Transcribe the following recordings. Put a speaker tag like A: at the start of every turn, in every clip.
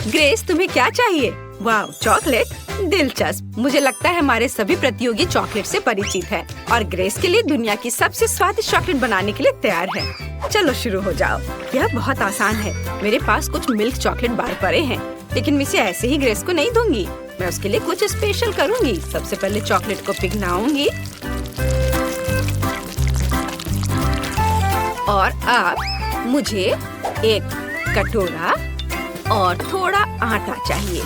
A: Grace, तुम्हें क्या चाहिए? वाह, चॉकलेट, दिलचस्प। मुझे लगता है हमारे सभी प्रतियोगी चॉकलेट से परिचित हैं और ग्रेस के लिए दुनिया की सबसे स्वादिष्ट चॉकलेट बनाने के लिए तैयार है। चलो शुरू हो जाओ। यह बहुत आसान है। मेरे पास कुछ मिल्क चॉकलेट बार पड़े हैं, लेकिन मैं इसे ऐसे ही ग्रेस को नहीं दूंगी। मैं उसके लिए कुछ स्पेशल करूंगी। सबसे पहले चॉकलेट को पिघलाऊंगी और अब मुझे एक कटोरा और थोड़ा आटा चाहिए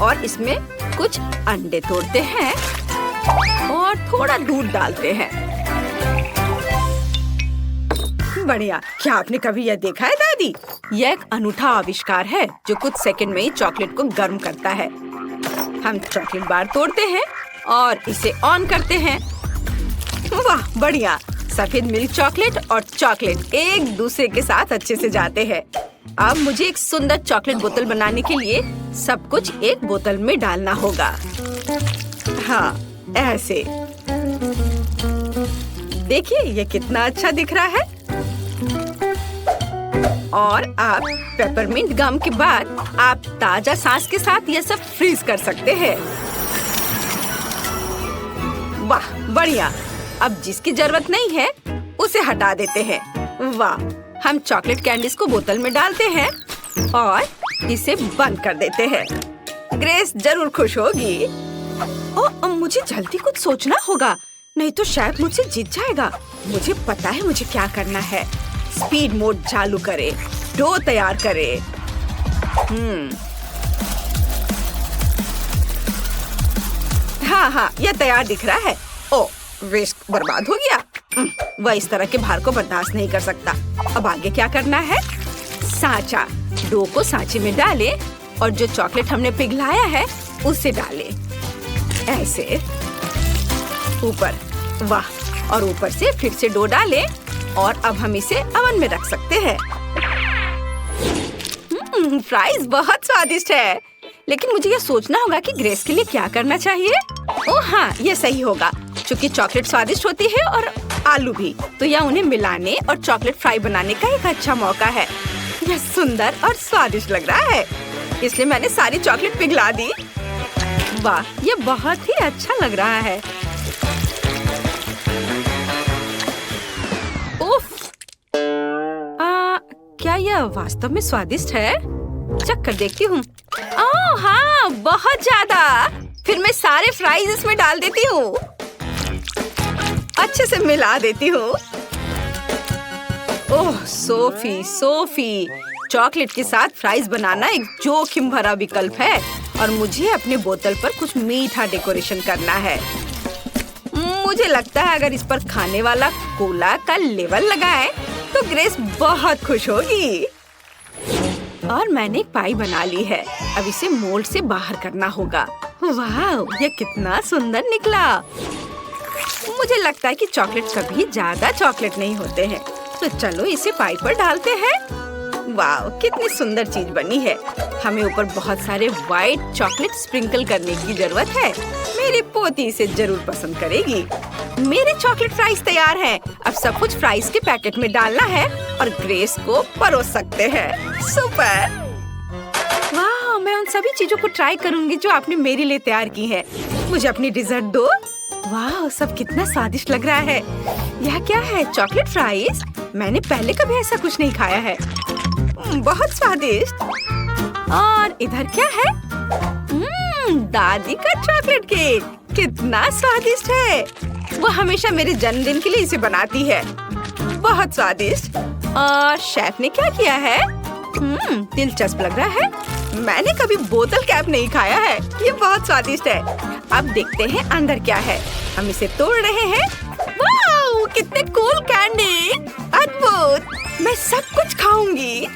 A: और इसमें कुछ अंडे तोड़ते हैं और थोड़ा दूध डालते हैं। बढ़िया। क्या आपने कभी यह देखा है दादी? यह एक अनूठा आविष्कार है जो कुछ सेकंड में ही चॉकलेट को गर्म करता है। हम चॉकलेट बार तोड़ते हैं और इसे ऑन करते हैं। वाह, बढ़िया। सफेद मिल्क चॉकलेट और चॉकलेट एक दूसरे के साथ अच्छे से जाते हैं। अब मुझे एक सुंदर चॉकलेट बोतल बनाने के लिए सब कुछ एक बोतल में डालना होगा। हाँ, ऐसे। देखिए ये कितना अच्छा दिख रहा है। और अब पेपरमिंट गम के बाद आप ताजा सांस के साथ यह सब फ्रीज कर सकते हैं। वाह, बढ़िया। अब जिसकी जरूरत नहीं है उसे हटा देते हैं। वाह, हम चॉकलेट कैंडीज को बोतल में डालते हैं और इसे बंद कर देते हैं। ग्रेस जरूर खुश होगी। ओह, मुझे जल्दी कुछ सोचना होगा, नहीं तो शायद मुझसे जीत जाएगा। मुझे पता है मुझे क्या करना है। स्पीड मोड चालू करे, डो तैयार करे। हाँ, यह तैयार दिख रहा है। ओह, वेस्ट बर्बाद हो गया। वह इस तरह के भार को बर्दाश्त नहीं कर सकता। अब आगे क्या करना है? सांचा। डो को सांचे में डालें और जो चॉकलेट हमने पिघलाया है उसे डालें। ऐसे ऊपर। वाह, और ऊपर से फिर से डो डालें और अब हम इसे ओवन में रख सकते हैं। फ्राइज बहुत स्वादिष्ट है, लेकिन मुझे यह सोचना होगा कि ग्रेस के लिए क्या करना चाहिए। ओह हाँ, यह सही होगा। चूँकि चॉकलेट स्वादिष्ट होती है और आलू भी, तो यह उन्हें मिलाने और चॉकलेट फ्राई बनाने का एक अच्छा मौका है। यह सुंदर और स्वादिष्ट लग रहा है, इसलिए मैंने सारी चॉकलेट पिघला दी। वाह, यह बहुत ही अच्छा लग रहा है। उफ! क्या यह वास्तव में स्वादिष्ट है? चख कर देखती हूँ। ओह हाँ, बहुत ज्यादा। फिर मैं सारे फ्राइज इसमें डाल देती हूँ। अच्छे से मिला देती हूँ। ओह सोफी, चॉकलेट के साथ फ्राइज बनाना एक जोखिम भरा विकल्प है और मुझे अपने बोतल पर कुछ मीठा डेकोरेशन करना है। मुझे लगता है अगर इस पर खाने वाला कोला का लेवल लगाएं तो ग्रेस बहुत खुश होगी। और मैंने एक पाई बना ली है। अब इसे मोल्ड से बाहर करना होगा। वाह, यह कितना सुंदर निकला। मुझे लगता है कि चॉकलेट कभी ज्यादा चॉकलेट नहीं होते हैं, तो चलो इसे पाई पर डालते हैं। वाह, कितनी सुंदर चीज बनी है। हमें ऊपर बहुत सारे व्हाइट चॉकलेट स्प्रिंकल करने की जरूरत है। मेरी पोती इसे जरूर पसंद करेगी। मेरे चॉकलेट फ्राइज तैयार हैं। अब सब कुछ फ्राइज के पैकेट में डालना है और ग्रेस को परोस सकते हैं। सुपर! वाह, मैं उन सभी चीजों को ट्राई करूंगी जो आपने मेरे लिए तैयार की है। मुझे अपनी डिजर्ट दो। वाह, सब कितना स्वादिष्ट लग रहा है। यह क्या है? Chocolate fries? मैंने पहले कभी ऐसा कुछ नहीं खाया है। बहुत स्वादिष्ट। और इधर क्या है? दादी का चॉकलेट केक। कितना स्वादिष्ट है। वो हमेशा मेरे जन्मदिन के लिए इसे बनाती है। बहुत स्वादिष्ट। और शेफ ने क्या किया है? दिलचस्प लग रहा है। मैंने कभी बोतल कैप नहीं खाया है। ये बहुत स्वादिष्ट है। अब देखते हैं अंदर क्या है। हम इसे तोड़ रहे हैं। वाह, कितने कूल कैंडी। अद्भुत। मैं सब कुछ खाऊंगी।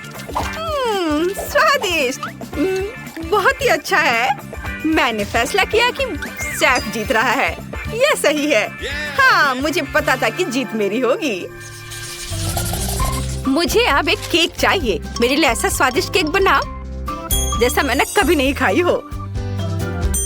A: स्वादिष्ट। बहुत ही अच्छा है। मैंने फैसला किया कि शेफ जीत रहा है। यह सही है। हाँ, मुझे पता था कि जीत मेरी होगी। मुझे अब एक केक चाहिए। मेरे लिए ऐसा स्वादिष्ट केक बनाओ जैसा मैंने कभी नहीं खाई हो।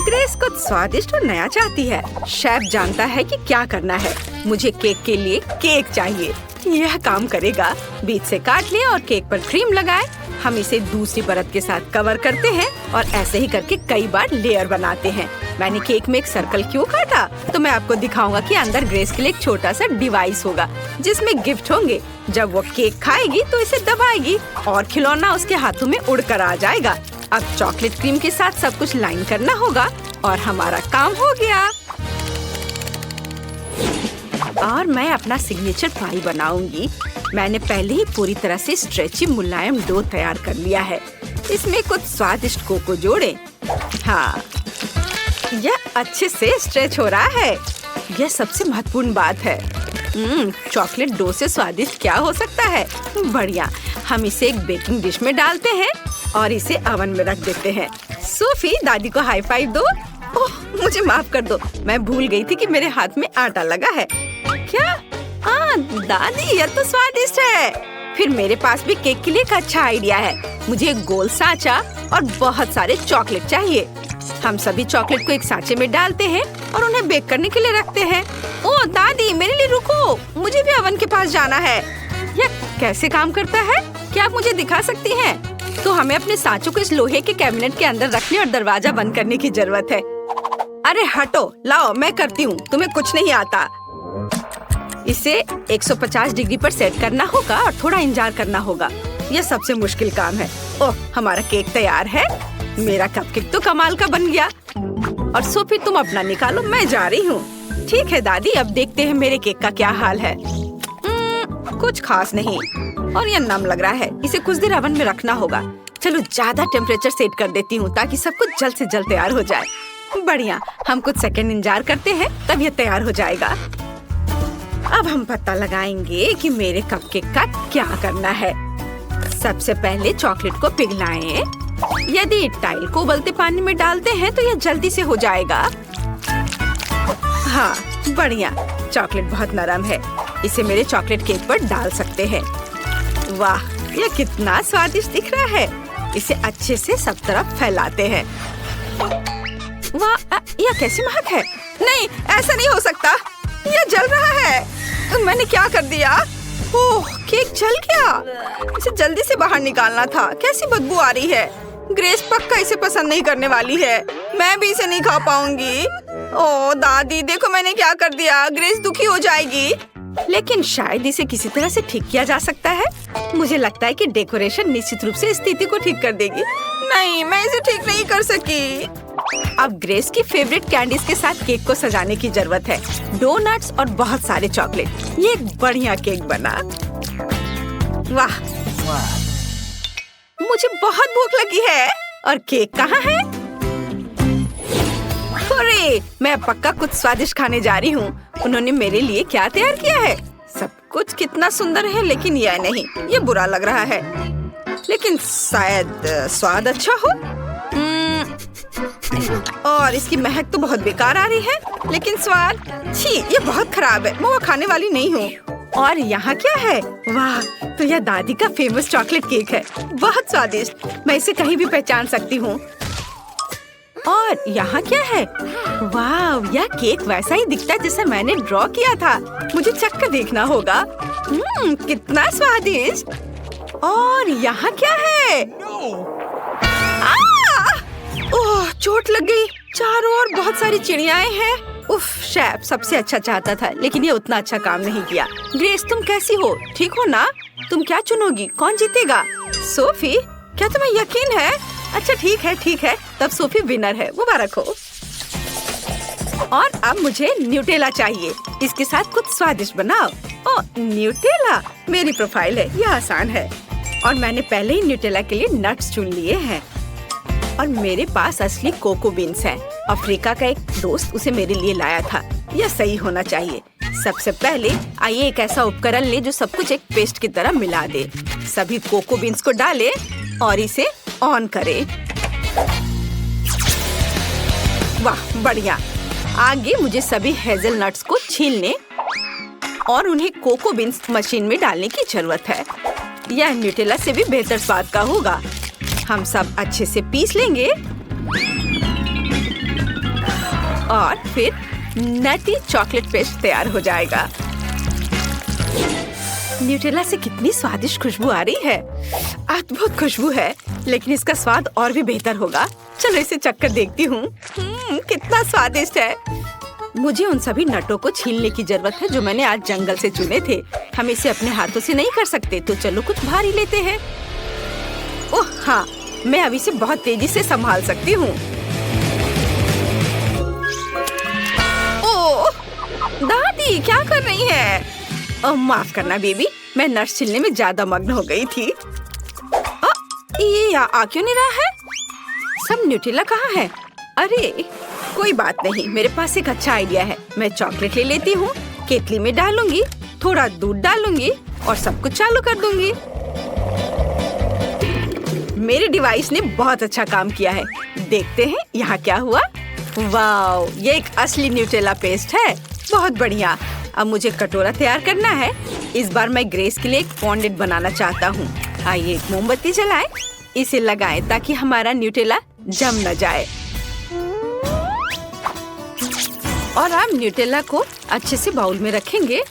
A: ग्रेस कुछ स्वादिष्ट और नया चाहती है। शेफ जानता है कि क्या करना है। मुझे केक के लिए केक चाहिए। यह काम करेगा। बीच से काट लें और केक पर क्रीम लगाएं। हम इसे दूसरी परत के साथ कवर करते हैं और ऐसे ही करके कई बार लेयर बनाते हैं। मैंने केक में एक सर्कल क्यों काटा? तो मैं आपको दिखाऊंगा कि अंदर ग्रेस के लिए एक छोटा सा डिवाइस होगा जिसमें गिफ्ट होंगे। जब वो केक खाएगी तो इसे दबाएगी और खिलौना उसके हाथों में उड़कर आ जाएगा। अब चॉकलेट क्रीम के साथ सब कुछ लाइन करना होगा और हमारा काम हो गया। और मैं अपना सिग्नेचर पाई बनाऊंगी। मैंने पहले ही पूरी तरह से स्ट्रेची मुलायम डो तैयार कर लिया है। इसमें कुछ स्वादिष्ट कोको जोड़े। हाँ, यह अच्छे से स्ट्रेच हो रहा है। यह सबसे महत्वपूर्ण बात है। चॉकलेट डो से स्वादिष्ट क्या हो सकता है? बढ़िया। हम इसे एक बेकिंग डिश में डालते हैं और इसे ओवन में रख देते हैं। सोफी, दादी को हाई फाइव दो। ओह, मुझे माफ कर दो, मैं भूल गई थी कि मेरे हाथ में आटा लगा है। क्या? हाँ दादी, यह तो स्वादिष्ट है। फिर मेरे पास भी केक के लिए एक अच्छा आइडिया है। मुझे एक गोल सांचा और बहुत सारे चॉकलेट चाहिए। हम सभी चॉकलेट को एक सांचे में डालते हैं और उन्हें बेक करने के लिए रखते हैं। ओह दादी, मेरे लिए रुको, मुझे भी ओवन के पास जाना है। यह कैसे काम करता है? क्या आप मुझे दिखा सकती हैं? तो हमें अपने सांचों को इस लोहे के कैबिनेट के अंदर रखने और दरवाजा बंद करने की जरूरत है। अरे हटो, लाओ मैं करती हूँ, तुम्हें कुछ नहीं आता। इसे 150 डिग्री पर सेट करना होगा और थोड़ा इंतजार करना होगा। यह सबसे मुश्किल काम है। ओह, हमारा केक तैयार है। मेरा कपकेक तो कमाल का बन गया। और सोफी, तुम अपना निकालो, मैं जा रही हूँ। ठीक है दादी, अब देखते हैं मेरे केक का क्या हाल है। कुछ खास नहीं और यह नम लग रहा है। इसे कुछ देर ओवन में रखना होगा। चलो ज्यादा टेम्परेचर सेट कर देती हूँ ताकि सब कुछ जल्द से जल्द तैयार हो जाए। बढ़िया, हम कुछ सेकंड इंतजार करते हैं, तब यह तैयार हो जाएगा। अब हम पता लगाएंगे कि मेरे कपकेक का क्या करना है। सबसे पहले चॉकलेट को पिघलाएं। यदि टाइल को उबलते पानी में डालते हैं तो यह जल्दी से हो जाएगा। हाँ बढ़िया, चॉकलेट बहुत नरम है। इसे मेरे चॉकलेट केक पर डाल सकते हैं। वाह, यह कितना स्वादिष्ट दिख रहा है। इसे अच्छे से सब तरफ फैलाते हैं। वाह, यह कैसी महक है। नहीं, ऐसा नहीं हो सकता, यह जल रहा है। मैंने क्या कर दिया? ओह, केक जल गया। इसे जल्दी से बाहर निकालना था। कैसी बदबू आ रही है। ग्रेस पक्का इसे पसंद नहीं करने वाली है। मैं भी इसे नहीं खा पाऊंगी। ओह दादी, देखो मैंने क्या कर दिया। ग्रेस दुखी हो जाएगी। लेकिन शायद इसे किसी तरह से ठीक किया जा सकता है। मुझे लगता है कि डेकोरेशन निश्चित रूप से स्थिति को ठीक कर देगी। नहीं, मैं इसे ठीक नहीं कर सकी। अब ग्रेस की फेवरेट कैंडीज के साथ केक को सजाने की जरूरत है। डोनट्स और बहुत सारे चॉकलेट। ये एक बढ़िया केक बना। वाह, मुझे बहुत भूख लगी है। और केक कहाँ है? अरे, मैं पक्का कुछ स्वादिष्ट खाने जा रही हूँ। उन्होंने मेरे लिए क्या तैयार किया है? सब कुछ कितना सुंदर है, लेकिन यह नहीं, ये बुरा लग रहा है। लेकिन शायद स्वाद अच्छा हो। और इसकी महक तो बहुत बेकार आ रही है, लेकिन स्वाद, छी, ये बहुत खराब है। मैं वो खाने वाली नहीं हूँ। और यहाँ क्या है? वाह, तो यह दादी का फेमस चॉकलेट केक है। बहुत स्वादिष्ट, मैं इसे कहीं भी पहचान सकती हूँ। और यहाँ क्या है? वाह, यह केक वैसा ही दिखता है जैसा मैंने ड्रॉ किया था। मुझे चक्कर देखना होगा। कितना स्वादिष्ट। और यहाँ क्या है? ओह, चोट लग गई। चारों ओर बहुत सारी चिड़ियाएं हैं। उफ, शेफ सबसे अच्छा चाहता था, लेकिन ये उतना अच्छा काम नहीं किया। ग्रेस, तुम कैसी हो? ठीक हो ना? तुम क्या चुनोगी? कौन जीतेगा? सोफी, क्या तुम्हें यकीन है? अच्छा ठीक है, तब सोफी विनर है। मुबारक हो। और अब मुझे न्यूटेला चाहिए। इसके साथ कुछ स्वादिष्ट बनाओ। ओह, न्यूटेला मेरी प्रोफाइल है, यह आसान है। और मैंने पहले ही न्यूटेला के लिए नट्स चुन लिए हैं। और मेरे पास असली कोको बीन्स हैं। अफ्रीका का एक दोस्त उसे मेरे लिए लाया था। यह सही होना चाहिए। सबसे पहले आइए एक ऐसा उपकरण ले जो सब कुछ एक पेस्ट की तरह मिला दे। सभी कोको बीन्स को डालें और इसे ऑन करें। वाह, बढ़िया। आगे मुझे सभी हेज़लनट्स को छीलने और उन्हें कोको बीन्स मशीन में डालने की जरूरत है। यह न्यूटेला से भी बेहतर स्वाद का होगा। हम सब अच्छे से पीस लेंगे और फिर नटी चॉकलेट पेस्ट तैयार हो जाएगा। न्यूटेला से कितनी स्वादिष्ट खुशबू आ रही है। अद्भुत खुशबू है, लेकिन इसका स्वाद और भी बेहतर होगा। चलो इसे चखकर देखती हूँ। कितना स्वादिष्ट है। मुझे उन सभी नटों को छीलने की जरूरत है जो मैंने आज जंगल से चुने थे। हम इसे अपने हाथों से नहीं कर सकते, तो चलो कुछ भारी लेते हैं। ओह हाँ, मैं अभी इसे बहुत तेजी से संभाल सकती हूँ। ओह दादी, क्या कर रही है? ओह माफ करना बेबी, मैं नट्स छीलने में ज्यादा मग्न हो गई थी। ये आ क्यों नहीं रहा है? सब न्यूटेला कहाँ है? अरे कोई बात नहीं, मेरे पास एक अच्छा आइडिया है। मैं चॉकलेट ले लेती हूँ, केतली में डालूंगी, थोड़ा दूध डालूंगी और सब कुछ चालू कर दूंगी। मेरे डिवाइस ने बहुत अच्छा काम किया है। देखते हैं यहाँ क्या हुआ। वाओ, ये एक असली न्यूटेला पेस्ट है। बहुत बढ़िया। अब मुझे कटोरा तैयार करना है। इस बार मैं ग्रेस के लिए एक फॉन्डेंट बनाना चाहता हूँ। आइए एक मोमबत्ती जलाएं, इसे लगाएं ताकि हमारा न्यूटेला जम न जाए। और आप न्यूटेला को अच्छे से बाउल में रखेंगे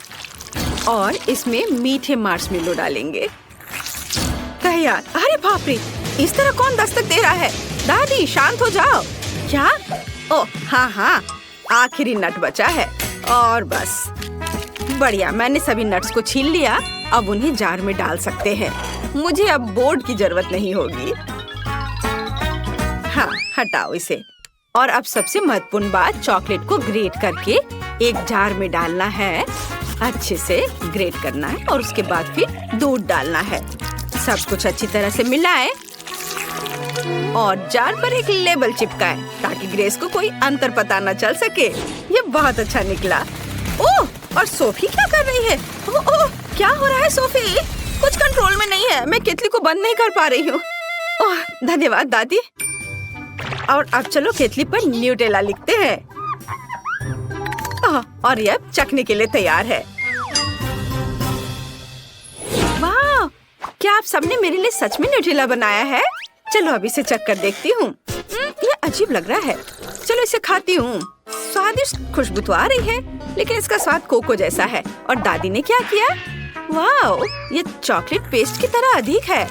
A: और इसमें मीठे मार्शमेलो डालेंगे। तैयार। अरे बाप रे, इस तरह कौन दस्तक दे रहा है? दादी शांत हो जाओ। क्या? ओह हाँ, आखिरी नट बचा है। और बस बढ़िया, मैंने सभी नट्स को छील लिया। अब उन्हें जार में डाल सकते हैं। मुझे अब बोर्ड की जरूरत नहीं होगी। हाँ, हटाओ इसे। और अब सबसे महत्वपूर्ण बात, चॉकलेट को ग्रेट करके एक जार में डालना है। अच्छे से ग्रेट करना है और उसके बाद फिर दूध डालना है। सब कुछ अच्छी तरह से मिलाएं और जार पर एक लेबल चिपकाएं ताकि ग्रेस को कोई अंतर पता न चल सके। ये बहुत अच्छा निकला। ओह, और सोफी क्या कर रही है? ओह, क्या हो रहा है सोफी? कुछ कंट्रोल में नहीं है। मैं केतली को बंद नहीं कर पा रही हूँ। ओह धन्यवाद दादी। और अब चलो केतली पर न्यूटेला लिखते हैं। और ये अब चखने के लिए तैयार है। वाह, क्या आप सबने मेरे लिए सच में न्यूटेला बनाया है? चलो अभी इसे चख कर देखती हूँ। ये अजीब लग रहा है। चलो इसे खाती हूँ। स्वादिष्ट खुशबू तो आ रही है, लेकिन इसका स्वाद कोको जैसा है। और दादी ने क्या किया? वाह, ये चॉकलेट पेस्ट की तरह अधिक है।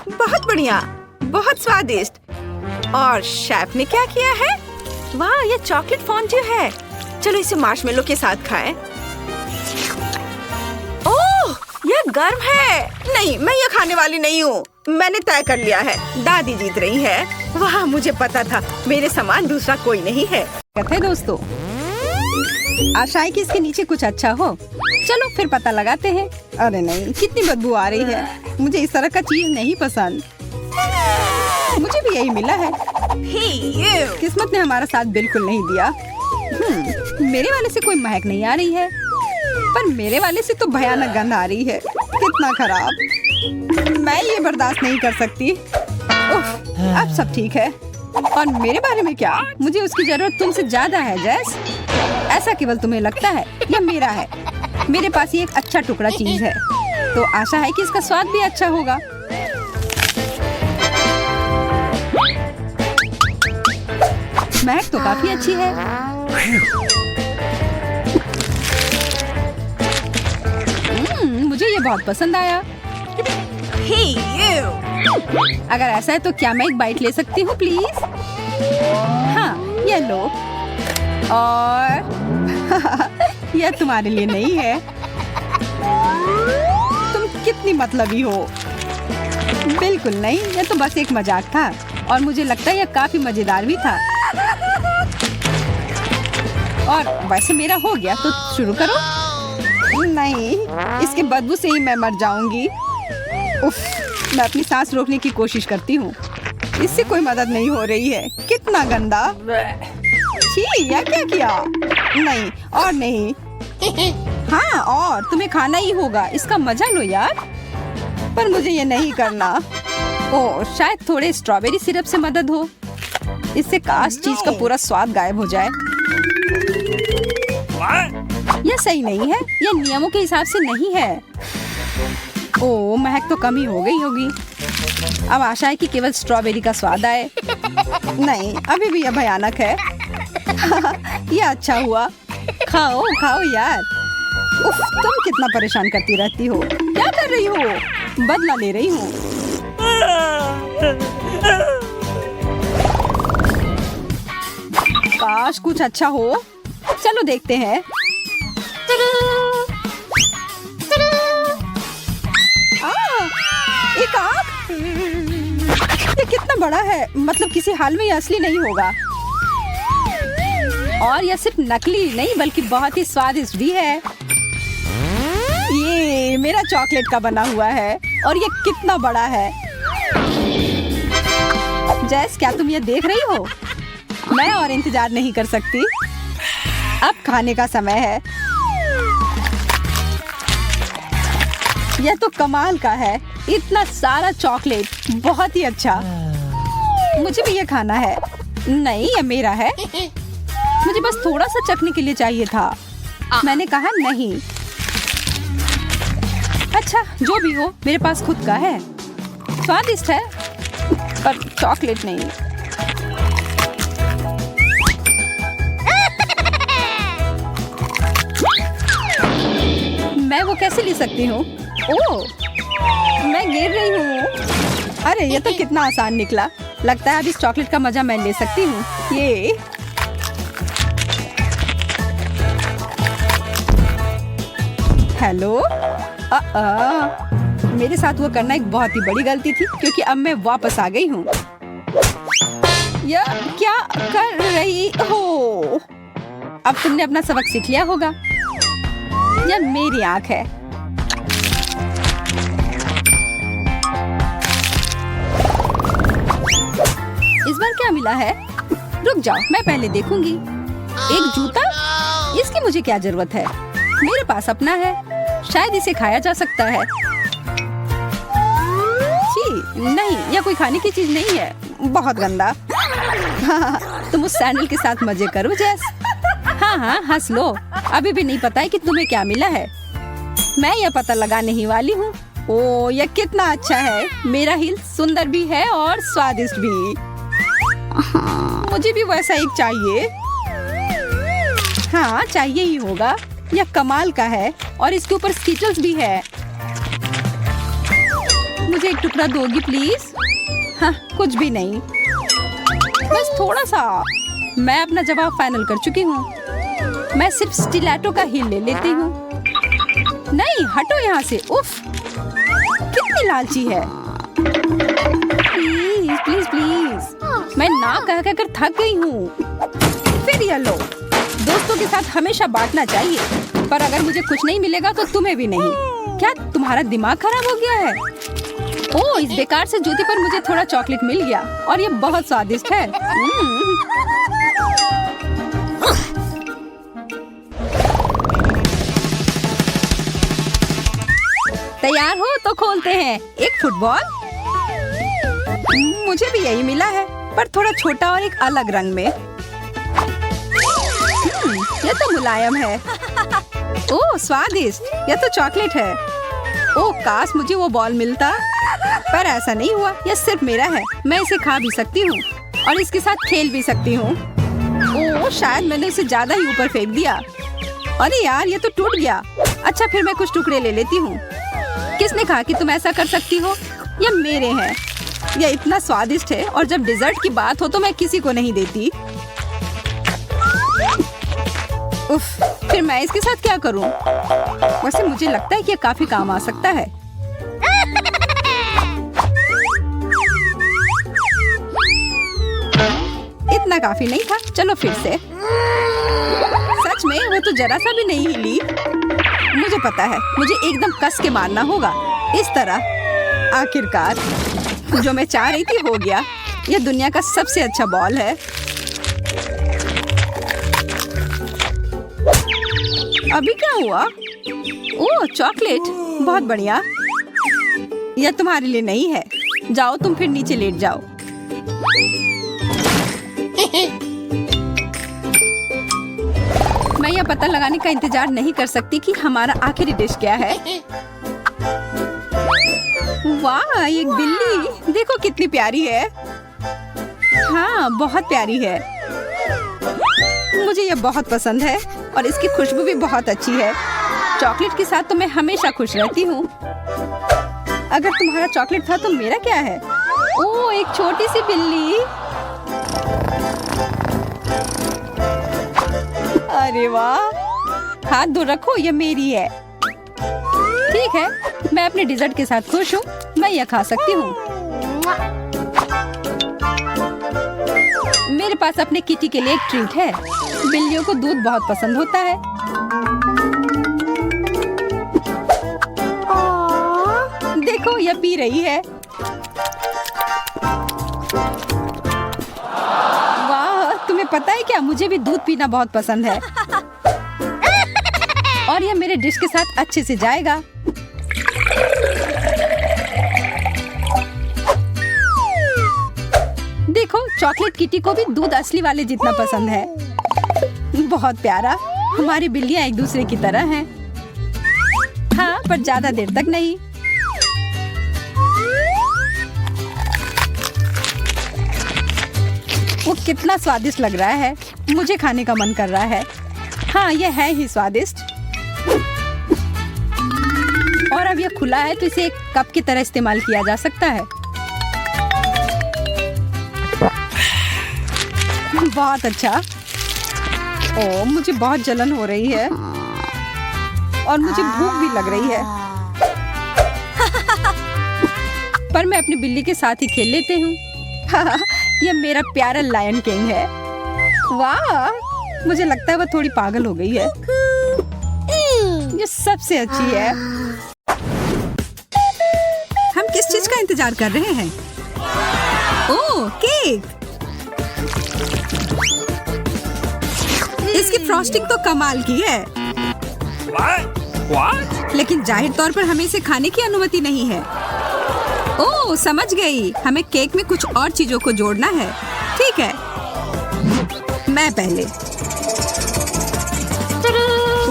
A: बहुत बढ़िया, बहुत स्वादिष्ट। और शेफ ने क्या किया है? वाह, ये चॉकलेट फॉन्ड्यू है। चलो इसे मार्शमेलो के साथ खाएं। ओह, ये गर्म है। नहीं, मैं ये खाने वाली नहीं हूँ। मैंने तय कर लिया है, दादी जीत रही है। वाह, मुझे पता था मेरे समान दूसरा कोई नहीं है।
B: कहते हैं दोस्तों, आशा है कि इसके नीचे कुछ अच्छा हो। चलो फिर पता लगाते हैं। अरे नहीं, कितनी बदबू आ रही है। मुझे इस तरह का चीज नहीं पसंद। मुझे भी यही मिला है। किस्मत ने हमारा साथ बिल्कुल नहीं दिया। मेरे वाले से कोई महक नहीं आ रही है, पर मेरे वाले से तो भयानक गंध आ रही है। कितना खराब। मैं ये बर्दाश्त नहीं कर सकती। अब सब ठीक है। और मेरे बारे में क्या? मुझे उसकी जरूरत तुमसे ज्यादा है जैस। ऐसा केवल तुम्हें लगता है या मेरा है? मेरे पास ये एक अच्छा टुकड़ा चीज है, तो आशा है कि इसका स्वाद भी अच्छा होगा। महक तो काफी अच्छी है। मुझे ये बहुत पसंद आया। अगर ऐसा है तो क्या मैं एक बाइट ले सकती हूँ प्लीज? हाँ, ये लो। और यह तुम्हारे लिए नहीं है। तुम कितनी मतलबी हो। बिल्कुल नहीं, यह तो बस एक मजाक था और मुझे लगता है यह काफी मजेदार भी था। और वैसे मेरा हो गया, तो शुरू करो। नहीं, इसके बदबू से ही मैं मर जाऊंगी। उफ, मैं अपनी सांस रोकने की कोशिश करती हूँ, इससे कोई मदद नहीं हो रही है। कितना गंदा। छी, यह क्या किया? नहीं, और नहीं। हाँ, और तुम्हें खाना ही होगा। इसका मजा लो यार। पर मुझे ये नहीं करना। ओह, शायद थोड़े स्ट्रॉबेरी सिरप से मदद हो। इससे काश चीज का पूरा स्वाद गायब हो जाए। यह सही नहीं है। यह नियमों के हिसाब से नहीं है। ओह, महक तो कम ही हो गई होगी। अब आशा है कि केवल स्ट्रॉबेरी का स्वाद आए। नहीं, अभी भी यह भयानक है। यह अच्छा हुआ। खाओ खाओ यार। उफ, तुम कितना परेशान करती रहती हो। क्या कर रही हो? बदला ले रही हूँ। काश कुछ अच्छा हो। चलो देखते हैं। एक आँख। ये कितना बड़ा है, मतलब किसी हाल में ये असली नहीं होगा। और यह सिर्फ नकली नहीं बल्कि बहुत ही स्वादिष्ट भी है। ये मेरा चॉकलेट का बना हुआ है और ये कितना बड़ा है। जैस, क्या तुम ये देख रही हो? मैं और इंतजार नहीं कर सकती। अब खाने का समय है। यह तो कमाल का है, इतना सारा चॉकलेट, बहुत ही अच्छा। मुझे भी ये खाना है। नहीं, ये मेरा है। मुझे बस थोड़ा सा चखने के लिए चाहिए था। मैंने कहा नहीं। अच्छा, जो भी हो, मेरे पास खुद का है। स्वादिष्ट है पर चॉकलेट नहीं। मैं वो कैसे ले सकती हूँ? ओह, मैं गिर रही हूँ। अरे ये तो कितना आसान निकला। लगता है अब इस चॉकलेट का मजा मैं ले सकती हूँ। ये हेलो। मेरे साथ वो करना एक बहुत ही बड़ी गलती थी क्योंकि अब मैं वापस आ गई हूँ। यह क्या कर रही हो? अब तुमने अपना सबक सीख लिया होगा। यह मेरी आँख है। इस बार क्या मिला है? रुक जाओ, मैं पहले देखूंगी। एक जूता? इसकी मुझे क्या जरूरत है? मेरे पास अपना है, शायद इसे खाया जा सकता है। छी, नहीं, यह कोई खाने की चीज नहीं है। बहुत गंदा। तुम उस सैंडल के साथ मजे करो जैस। हाँ हाँ, हंस लो। अभी भी नहीं पता है कि तुम्हें क्या मिला है। मैं यह पता लगाने ही वाली हूँ। ओह, यह कितना अच्छा है। मेरा हिल सुंदर भी है और स्वादिष्ट भी। मुझे भी वैसा एक चाहिए। हाँ, चाहिए ही होगा। यह कमाल का है और इसके ऊपर स्किटल्स भी है। मुझे एक टुकड़ा दोगी प्लीज? हाँ, कुछ भी नहीं, बस थोड़ा सा। मैं अपना जवाब फाइनल कर चुकी हूँ। मैं सिर्फ स्टिलेटो का हील ले लेती हूँ। नहीं, हटो यहाँ से। उफ, कितनी लालची है। Please please please. मैं ना कह कर थक गई हूँ। फिर ये लो। दोस्तों के साथ हमेशा बांटना चाहिए, पर अगर मुझे कुछ नहीं मिलेगा तो तुम्हें भी नहीं। क्या तुम्हारा दिमाग खराब हो गया है? ओह, इस बेकार से जूती पर मुझे थोड़ा चॉकलेट मिल गया और ये बहुत स्वादिष्ट है। तैयार हो तो खोलते हैं। एक फुटबॉल। मुझे भी यही मिला है, पर थोड़ा छोटा और एक अलग रंग में। यह तो मुलायम है। ओह, स्वादिष्ट। यह तो चॉकलेट है। ओह, काश मुझे वो बॉल मिलता, पर ऐसा नहीं हुआ। यह सिर्फ मेरा है। मैं इसे खा भी सकती हूँ और इसके साथ खेल भी सकती हूँ। ओह, शायद मैंने इसे ज्यादा ही ऊपर फेंक दिया। अरे यार, ये तो टूट गया। अच्छा, फिर मैं कुछ टुकड़े ले लेती हूँ। किसने कहा कि तुम ऐसा कर सकती हो? ये मेरे हैं। यह इतना स्वादिष्ट है और जब डिजर्ट की बात हो तो मैं किसी को नहीं देती। उफ, फिर मैं इसके साथ क्या करूं? वैसे मुझे लगता है कि यह काफी काम आ सकता है। इतना काफी नहीं था। चलो फिर से। सच में वो तो जरा सा भी नहीं हिली। मुझे पता है, मुझे एकदम कस के मारना होगा। इस तरह। आखिरकार जो मैं चाह रही थी हो गया। यह दुनिया का सबसे अच्छा बॉल है। अभी क्या हुआ? ओह, चॉकलेट। बहुत बढ़िया। यह तुम्हारे लिए नहीं है। जाओ, तुम फिर नीचे लेट जाओ। मैं यह पता लगाने का इंतजार नहीं कर सकती कि हमारा आखिरी डिश क्या है। वाह, एक बिल्ली। देखो कितनी प्यारी है। हाँ, बहुत प्यारी है। मुझे यह बहुत पसंद है और इसकी खुशबू भी बहुत अच्छी है। चॉकलेट के साथ तो मैं हमेशा खुश रहती हूँ। अगर तुम्हारा चॉकलेट था तो मेरा क्या है? ओह, एक छोटी सी बिल्ली। अरे वाह, हाथ दूर रखो, ये मेरी है। ठीक है, मैं अपने डिजर्ट के साथ खुश हूँ। मैं यह खा सकती हूँ। मेरे पास अपने किटी के लिए एक ट्रीट है। बिल्लियों को दूध बहुत पसंद होता है। देखो, यह पी रही है। वाह, तुम्हें पता है क्या, मुझे भी दूध पीना बहुत पसंद है। और यह मेरे डिश के साथ अच्छे से जाएगा। देखो, चॉकलेट किटी को भी दूध असली वाले जितना पसंद है। बहुत प्यारा। हमारी बिल्लियां एक दूसरे की तरह हैं। हाँ, पर ज्यादा देर तक नहीं। वो कितना स्वादिष्ट लग रहा है। मुझे खाने का मन कर रहा है। हाँ, यह है ही स्वादिष्ट। और अब यह खुला है तो इसे एक कप की तरह इस्तेमाल किया जा सकता है। बहुत अच्छा। ओह, मुझे बहुत जलन हो रही है और मुझे भूख भी लग रही है। पर मैं अपनी बिल्ली के साथ ही खेल लेती हूँ। यह मेरा प्यारा लायन किंग है। वाह, मुझे लगता है वह थोड़ी पागल हो गई है। यह सबसे अच्छी है। हम किस चीज का इंतजार कर रहे हैं? ओह, केक। इसकी फ्रॉस्टिंग तो कमाल की है।
C: What?
B: लेकिन जाहिर तौर पर हमें इसे खाने की अनुमति नहीं है। ओह, समझ गई। हमें केक में कुछ और चीजों को जोड़ना है। ठीक है, मैं पहले।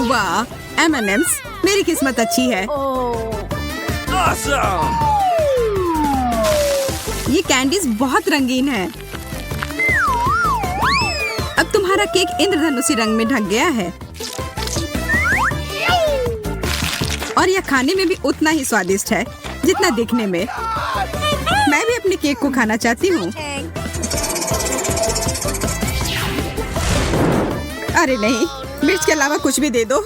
B: वाह, M&M's। मेरी किस्मत अच्छी है।
C: Awesome!
B: ये कैंडीज बहुत रंगीन है। अब तुम्हारा केक इंद्रधनुषी रंग में ढक गया है और यह खाने में भी उतना ही स्वादिष्ट है जितना दिखने में। मैं भी अपने केक को खाना चाहती हूँ। अरे नहीं, मिर्च के अलावा कुछ भी दे दो।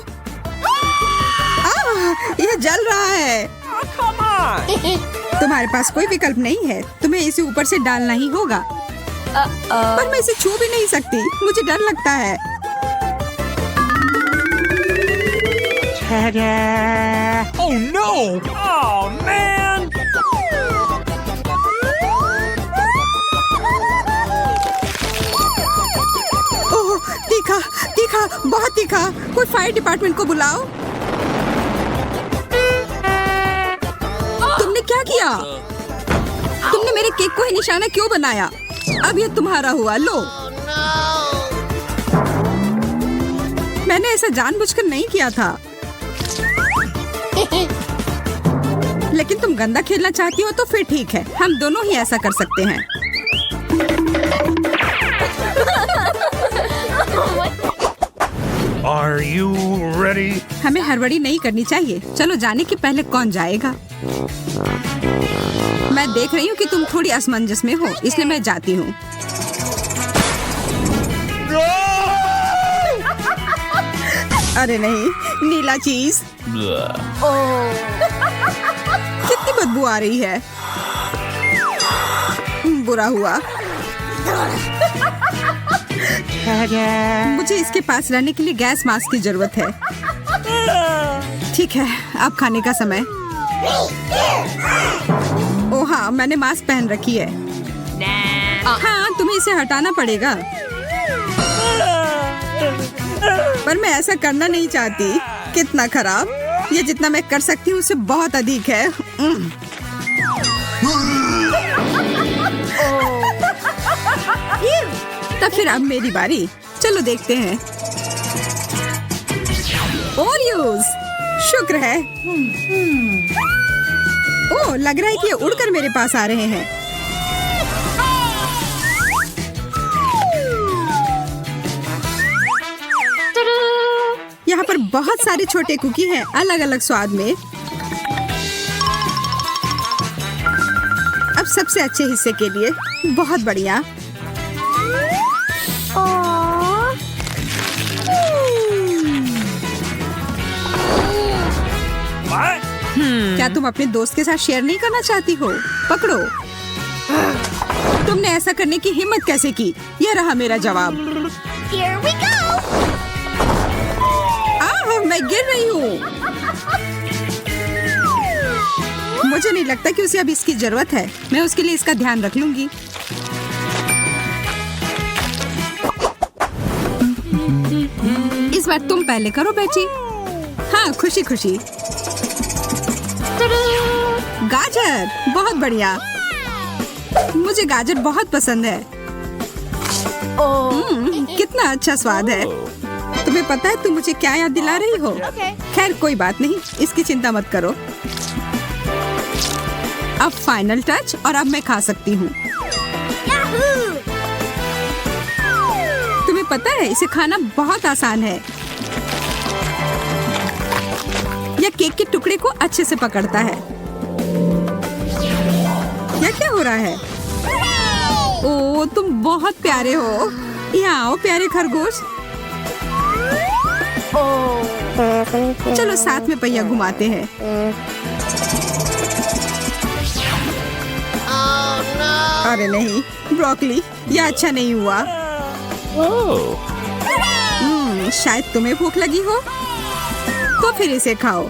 B: यह जल रहा है।
C: Come on!
B: तुम्हारे पास कोई विकल्प नहीं है। तुम्हें इसे ऊपर से डालना ही होगा। पर मैं इसे छू भी नहीं सकती। मुझे डर लगता है।
C: Ta-da! Oh no! Oh man!
B: ओह, तीखा, तीखा, बहुत तीखा। कोई फायर डिपार्टमेंट को बुलाओ। तुमने क्या किया? तुमने मेरे केक को ही निशाना क्यों बनाया? अब ये तुम्हारा हुआ। लो। मैंने ऐसा जानबूझकर नहीं किया था। लेकिन तुम गंदा खेलना चाहती हो तो फिर ठीक है, हम दोनों ही ऐसा कर सकते हैं।
C: Are you ready?
B: हमें हड़बड़ी नहीं करनी चाहिए। चलो, जाने के पहले कौन जाएगा? मैं देख रही हूँ कि तुम थोड़ी असमंजस में हो, इसलिए मैं जाती हूँ। अरे नहीं, नीला चीज। कितनी बदबू आ रही है। बुरा हुआ। मुझे इसके पास रहने के लिए गैस मास्क की जरूरत है। ठीक है, अब खाने का समय। ओह हाँ, मैंने मास्क पहन रखी है। हाँ, तुम्हें इसे हटाना पड़ेगा। पर मैं ऐसा करना नहीं चाहती। कितना खराब। ये जितना मैं कर सकती हूँ उससे बहुत अधिक है। तब फिर अब मेरी बारी। चलो देखते हैं। ओरियोस, शुक्र है। ओह, लग रहा है कि ये उड़कर मेरे पास आ रहे हैं। यहाँ पर बहुत सारे छोटे कुकी हैं, अलग अलग स्वाद में। अब सबसे अच्छे हिस्से के लिए बहुत बढ़िया।
C: What?
B: क्या तुम अपने दोस्त के साथ शेयर नहीं करना चाहती हो? पकड़ो। तुमने ऐसा करने की हिम्मत कैसे की? यह रहा मेरा जवाब।
D: Here we go!
B: मैं गिर रही हूँ। मुझे नहीं लगता कि उसे अब इसकी जरूरत है। मैं उसके लिए इसका ध्यान रख लूंगी। इस बार तुम पहले करो बेटी। हाँ, खुशी खुशी। गाजर, बहुत बढ़िया। मुझे गाजर बहुत पसंद है। कितना अच्छा स्वाद है। तुम्हें पता है तुम मुझे क्या याद दिला रही हो? खैर कोई बात नहीं, इसकी चिंता मत करो। अब फाइनल टच, और अब मैं खा सकती हूँ। तुम्हें पता है इसे खाना बहुत आसान है। यह केक के टुकड़े को अच्छे से पकड़ता है। यह क्या हो रहा है? ओह, तुम बहुत प्यारे हो। यहाँ आओ प्यारे खरगोश। चलो साथ में पहिया घुमाते हैं। अरे नहीं ब्रोकली, यह अच्छा नहीं हुआ। शायद तुम्हें भूख लगी हो, तो फिर इसे खाओ।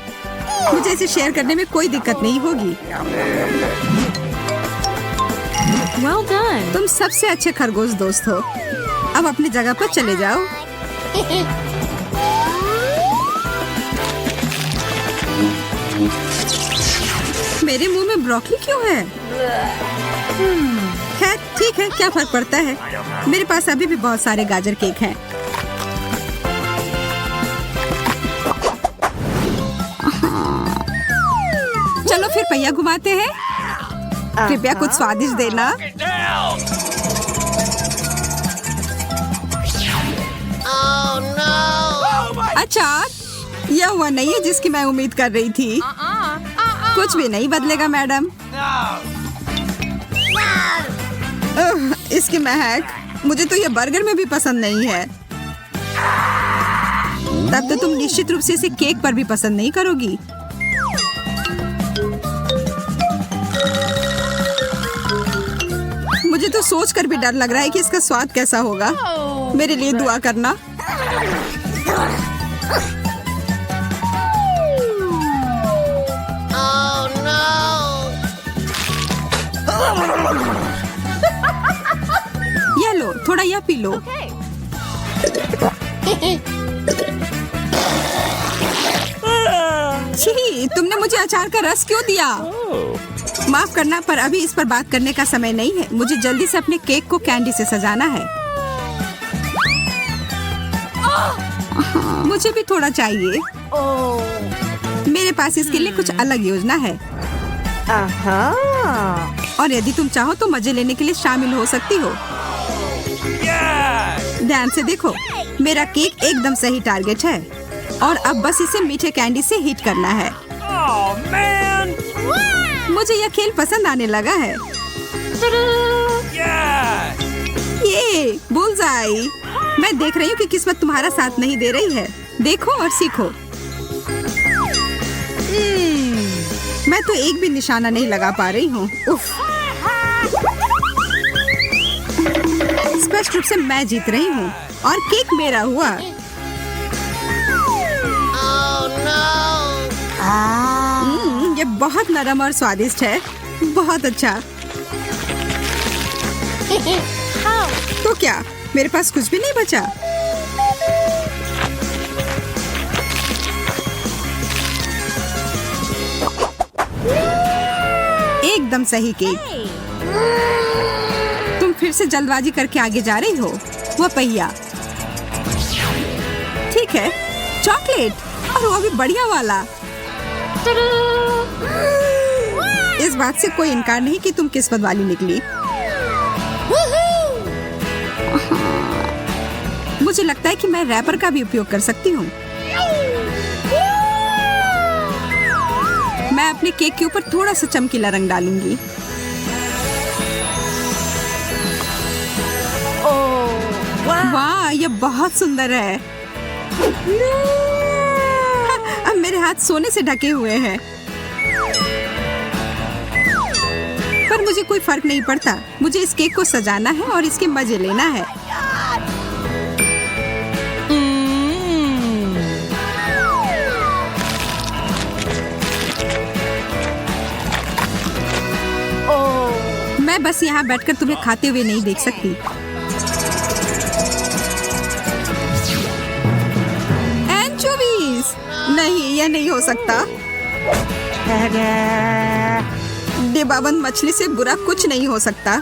B: मुझे इसे शेयर करने में कोई दिक्कत नहीं होगी।
D: Well done.
B: तुम सबसे अच्छे खरगोश दोस्त हो। अब अपनी जगह पर चले जाओ। मेरे मुंह में ब्रोकली क्यों है? खैर ठीक है, क्या फर्क पड़ता है। मेरे पास अभी भी बहुत सारे गाजर केक हैं। चलो फिर पहिया घुमाते हैं। कृपया कुछ स्वादिष्ट देना। अच्छा, यह हुआ नहीं है जिसकी मैं उम्मीद कर रही थी। कुछ भी नहीं बदलेगा मैडम। इसकी महक, मुझे तो यह बर्गर में भी पसंद नहीं है। तब तो तुम निश्चित रूप से इसे केक पर भी पसंद नहीं करोगी। मुझे तो सोचकर भी डर लग रहा है कि इसका स्वाद कैसा होगा। मेरे लिए दुआ करना। ये लो, थोड़ा यह पी लो। छी, तुमने मुझे अचार का रस क्यों दिया? माफ करना, पर अभी इस पर बात करने का समय नहीं है। मुझे जल्दी से अपने केक को कैंडी से सजाना है। मुझे भी थोड़ा चाहिए। मेरे पास इसके लिए कुछ अलग योजना है। और यदि तुम चाहो तो मजे लेने के लिए शामिल हो सकती हो। ध्यान से देखो, मेरा केक एकदम सही टारगेट है। और अब बस इसे मीठे कैंडी से हीट करना है।
C: Oh, man!
B: मुझे यह खेल पसंद आने लगा है।
C: Yeah!
B: ये बुलजाई। मैं देख रही हूँ कि किस्मत तुम्हारा साथ नहीं दे रही है। देखो और सीखो। मैं तो एक भी निशाना नहीं लगा पा रही हूँ। उफ। स्पष्ट रूप से मैं जीत रही हूँ और केक मेरा हुआ। ये बहुत नरम और स्वादिष्ट है। बहुत अच्छा। तो क्या मेरे पास कुछ भी नहीं बचा? एकदम सही केक। तुम फिर से जल्दबाजी करके आगे जा रही हो। वो पहिया। ठीक है, चॉकलेट, और वो भी बढ़िया वाला। इस बात से कोई इनकार नहीं कि तुम किस्मत वाली निकली। मुझे लगता है कि मैं रैपर का भी उपयोग कर सकती हूँ। अपने केक के ऊपर थोड़ा सा चमकीला रंग डालूंगी। वाह, ये बहुत सुंदर है। अब मेरे हाथ सोने से ढके हुए हैं, पर मुझे कोई फर्क नहीं पड़ता। मुझे इस केक को सजाना है और इसके मजे लेना है। मैं बस यहाँ बैठकर तुम्हें खाते हुए नहीं देख सकती। एंचोवीज! नहीं, यह नहीं हो सकता। डिब्बाबंद मछली से बुरा कुछ नहीं हो सकता।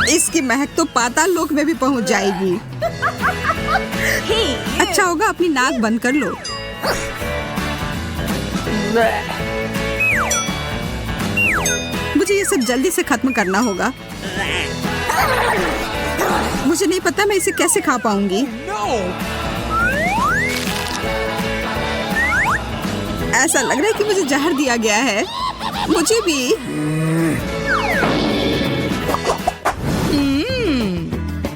B: इसकी महक तो पाताल लोक में भी पहुंच जाएगी। अच्छा होगा अपनी नाक बंद कर लो। मुझे ये सब जल्दी से खत्म करना होगा। मुझे नहीं पता मैं इसे कैसे खा पाऊंगी। ऐसा लग रहा है कि मुझे जहर दिया गया है। मुझे भी।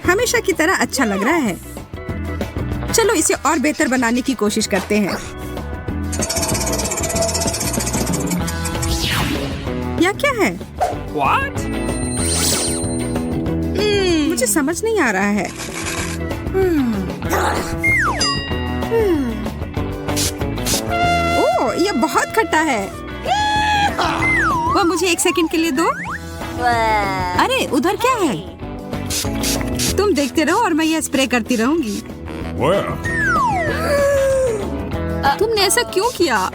B: हमेशा की तरह अच्छा लग रहा है। चलो इसे और बेहतर बनाने की कोशिश करते हैं। यह क्या है?
C: What?
B: मुझे समझ नहीं आ रहा है। ओह, यह बहुत खट्टा है। वह मुझे 1 सेकंड के लिए दो। अरे उधर क्या है? तुम देखते रहो और मैं यह स्प्रे करती रहूंगी। तुमने ऐसा क्यों किया?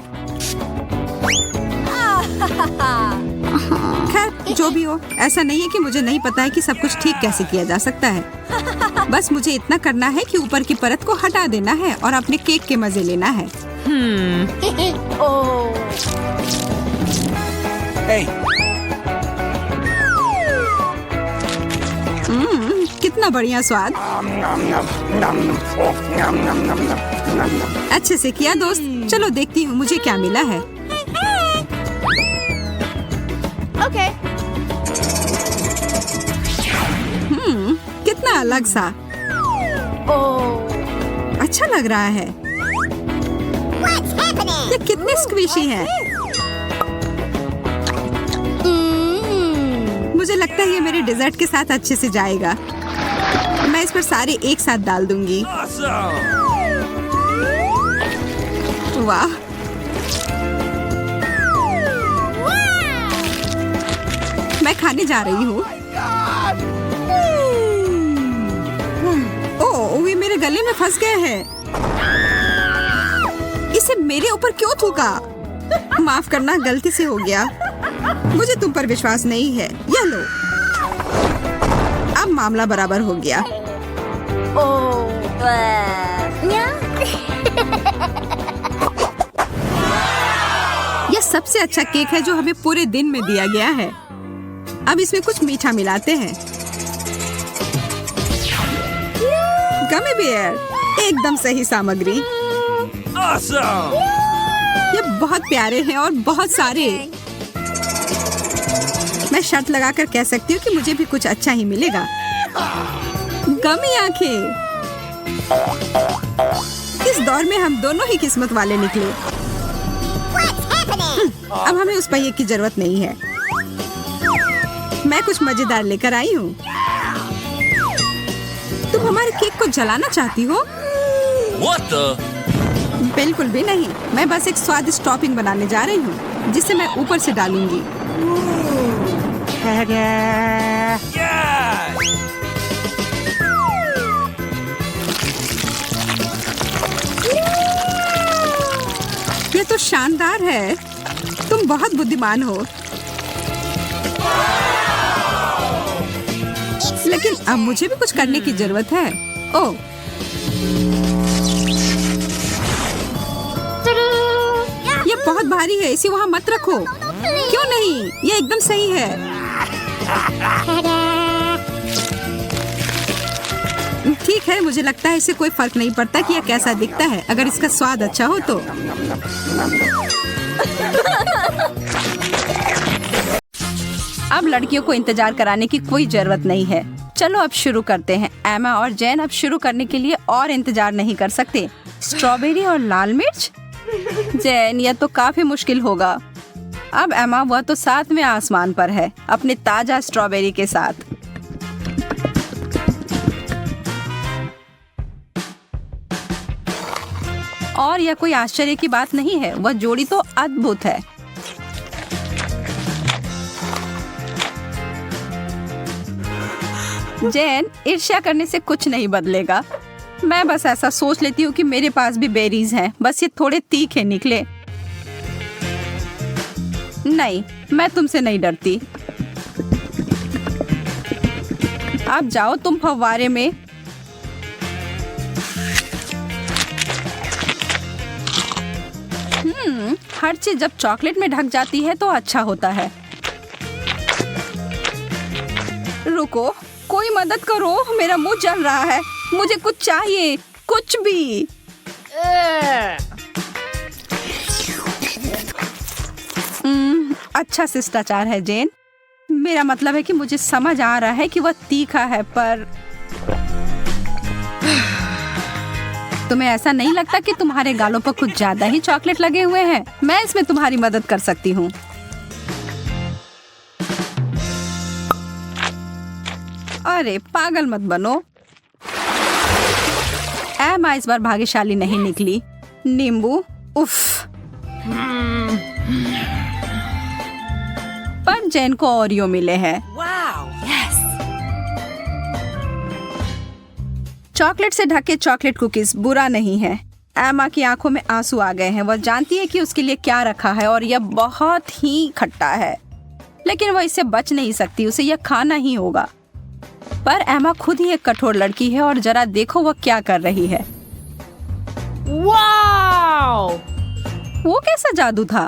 B: खैर जो भी हो, ऐसा नहीं है कि मुझे नहीं पता है कि सब कुछ ठीक कैसे किया जा सकता है। बस मुझे इतना करना है कि ऊपर की परत को हटा देना है और अपने केक के मजे लेना है। कितना बढ़िया स्वाद। अच्छे से किया दोस्त। चलो देखती हूँ मुझे क्या मिला है।
D: Okay.
B: कितना अलग सा। अच्छा लग रहा है। ये कितने स्क्विशी हैं। मुझे लगता है ये मेरे डेजर्ट के साथ अच्छे से जाएगा। मैं इस पर सारे एक साथ डाल दूंगी।
C: Awesome!
B: वाह, मैं खाने जा रही हूँ। ओह, वे मेरे गले में फंस गए हैं। इसे मेरे ऊपर क्यों थूका? माफ करना, गलती से हो गया। मुझे तुम पर विश्वास नहीं है। यह लो। अब मामला बराबर हो गया। यह सबसे अच्छा केक है जो हमें पूरे दिन में दिया गया है। अब इसमें कुछ मीठा मिलाते हैं। गमी बेयर, एकदम सही सामग्री।
C: Awesome!
B: ये बहुत प्यारे हैं और बहुत सारे। मैं शर्त लगाकर कह सकती हूँ कि मुझे भी कुछ अच्छा ही मिलेगा। गमी आंखें। इस दौर में हम दोनों ही किस्मत वाले निकले। अब हमें उस पहिए की जरूरत नहीं है। मैं कुछ मजेदार लेकर आई हूँ। तुम हमारे केक को जलाना चाहती हो?
C: What the?
B: बिल्कुल भी नहीं। मैं बस एक स्वादिष्ट टॉपिंग बनाने जा रही हूँ जिसे मैं ऊपर से डालूंगी।
C: Yeah!
B: ये तो शानदार है। तुम बहुत बुद्धिमान हो। लेकिन अब मुझे भी कुछ करने की जरूरत है। ओह, ये बहुत भारी है। इसे वहाँ मत रखो। क्यों नहीं? ये एकदम सही है। ठीक है, मुझे लगता है इसे कोई फर्क नहीं पड़ता कि यह कैसा दिखता है, अगर इसका स्वाद अच्छा हो तो। अब लड़कियों को इंतजार कराने की कोई जरूरत नहीं है। चलो अब शुरू करते हैं। एमा और जैन अब शुरू करने के लिए और इंतजार नहीं कर सकते। स्ट्रॉबेरी और लाल मिर्च? जैन, यह तो काफी मुश्किल होगा। अब एमा, वह तो 7वें आसमान पर है अपने ताजा स्ट्रॉबेरी के साथ। और यह कोई आश्चर्य की बात नहीं है, वह जोड़ी तो अद्भुत है। जैन, ईर्ष्या करने से कुछ नहीं बदलेगा। मैं बस ऐसा सोच लेती हूँ कि मेरे पास भी बेरीज हैं, बस ये थोड़े तीखे निकले। नहीं, मैं तुमसे नहीं डरती। अब जाओ तुम फव्वारे में। हर चीज जब चॉकलेट में ढक जाती है तो अच्छा होता है। रुको, कोई मदद करो, मेरा मुंह जल रहा है, मुझे कुछ चाहिए, कुछ भी। अच्छा शिष्टाचार है जैन। मेरा मतलब है कि मुझे समझ आ रहा है कि वह तीखा है, पर तुम्हें ऐसा नहीं लगता कि तुम्हारे गालों पर कुछ ज्यादा ही चॉकलेट लगे हुए हैं? मैं इसमें तुम्हारी मदद कर सकती हूँ। अरे पागल मत बनो। एमा इस बार भाग्यशाली नहीं निकली। नींबू, उफ। पर जैन को ओरियो मिले हैं। चॉकलेट से ढके चॉकलेट कुकीज बुरा नहीं है। एमा की आंखों में आंसू आ गए हैं। वह जानती है कि उसके लिए क्या रखा है और यह बहुत ही खट्टा है, लेकिन वह इससे बच नहीं सकती, उसे यह खाना ही होगा। पर एमा खुद ही एक कठोर लड़की है और जरा देखो वह क्या कर रही है।
A: वाओ!
B: वो कैसा जादू था?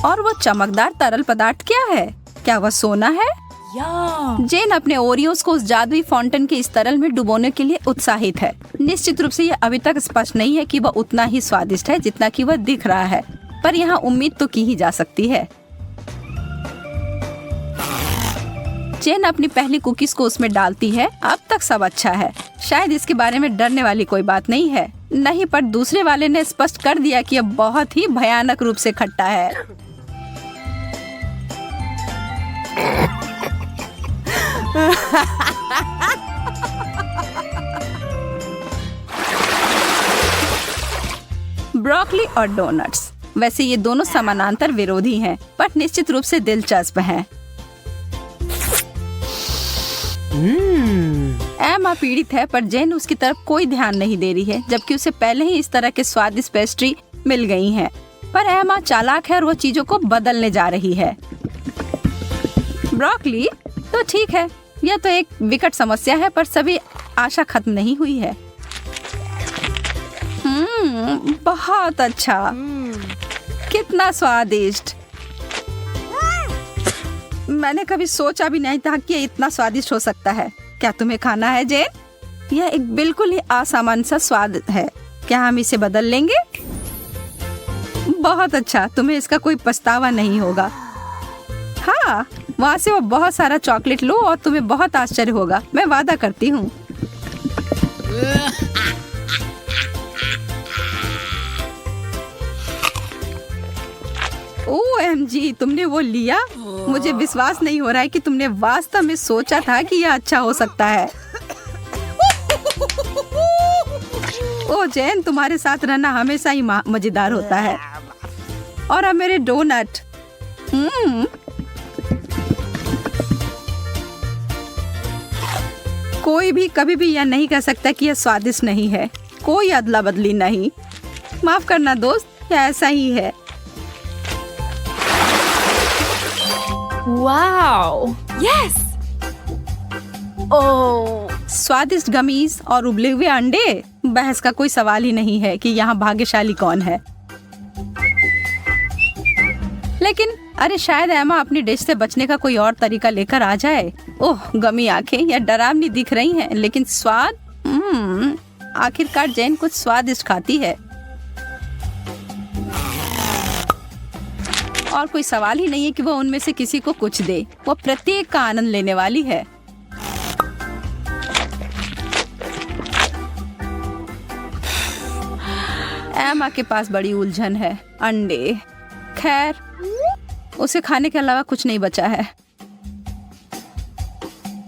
B: और वो चमकदार तरल पदार्थ क्या है? क्या वह सोना है? जैन अपने ओरियोस को उस जादुई फाउंटेन के इस तरल में डुबोने के लिए उत्साहित है। निश्चित रूप से यह अभी तक स्पष्ट नहीं है कि वह उतना ही स्वादिष्ट है जितना कि वह दिख रहा है, पर यहाँ उम्मीद तो की ही जा सकती है। जैन अपनी पहली कुकीज को उसमें डालती है। अब तक सब अच्छा है, शायद इसके बारे में डरने वाली कोई बात नहीं है। नहीं, पर दूसरे वाले ने स्पष्ट कर दिया कि यह बहुत ही भयानक रूप से खट्टा है। ब्रोकली और डोनट्स, वैसे ये दोनों समानांतर विरोधी हैं, पर निश्चित रूप से दिलचस्प हैं। एमा पीड़ित है, पर जैन उसकी तरफ कोई ध्यान नहीं दे रही है, जबकि उसे पहले ही इस तरह के स्वादिष्ट पेस्ट्री मिल गई हैं। पर एमा चालाक है और वो चीजों को बदलने जा रही है। ब्रोकली तो ठीक है, यह तो एक विकट समस्या है, पर सभी आशा खत्म नहीं हुई है। बहुत अच्छा, कितना स्वादिष्ट। मैंने कभी सोचा भी नहीं था कि ये इतना स्वादिष्ट हो सकता है। क्या तुम्हें खाना है जैन? यह एक बिल्कुल ही असामान्य सा स्वाद है। क्या हम इसे बदल लेंगे? बहुत अच्छा, तुम्हें इसका कोई पछतावा नहीं होगा। हाँ, वहाँ से वो बहुत सारा चॉकलेट लो और तुम्हें बहुत आश्चर्य होगा, मैं वादा करती हूँ। OMG, तुमने वो लिया? मुझे विश्वास नहीं हो रहा है कि तुमने वास्तव में सोचा था कि यह अच्छा हो सकता है। ओ जैन, तुम्हारे साथ रहना हमेशा ही मजेदार होता है। और अब मेरे डोनट। कोई भी कभी भी यह नहीं कह सकता कि यह स्वादिष्ट नहीं है। कोई अदला बदली नहीं। माफ करना दोस्त, यह ऐसा ही है।
D: Wow! Yes! Oh!
B: स्वादिष्ट गमीज और उबले हुए अंडे, बहस का कोई सवाल ही नहीं है कि यहाँ भाग्यशाली कौन है। लेकिन अरे शायद एमा अपनी डिश से बचने का कोई और तरीका लेकर आ जाए। ओह, गमी आंखें या डरावनी दिख रही हैं, लेकिन स्वाद आखिरकार जैन कुछ स्वादिष्ट खाती है। और कोई सवाल ही नहीं है कि वो उनमें से किसी को कुछ दे। वो प्रत्येक का आनंद लेने वाली है। एमा के पास बड़ी उलझन है। अंडे, खैर उसे खाने के अलावा कुछ नहीं बचा है।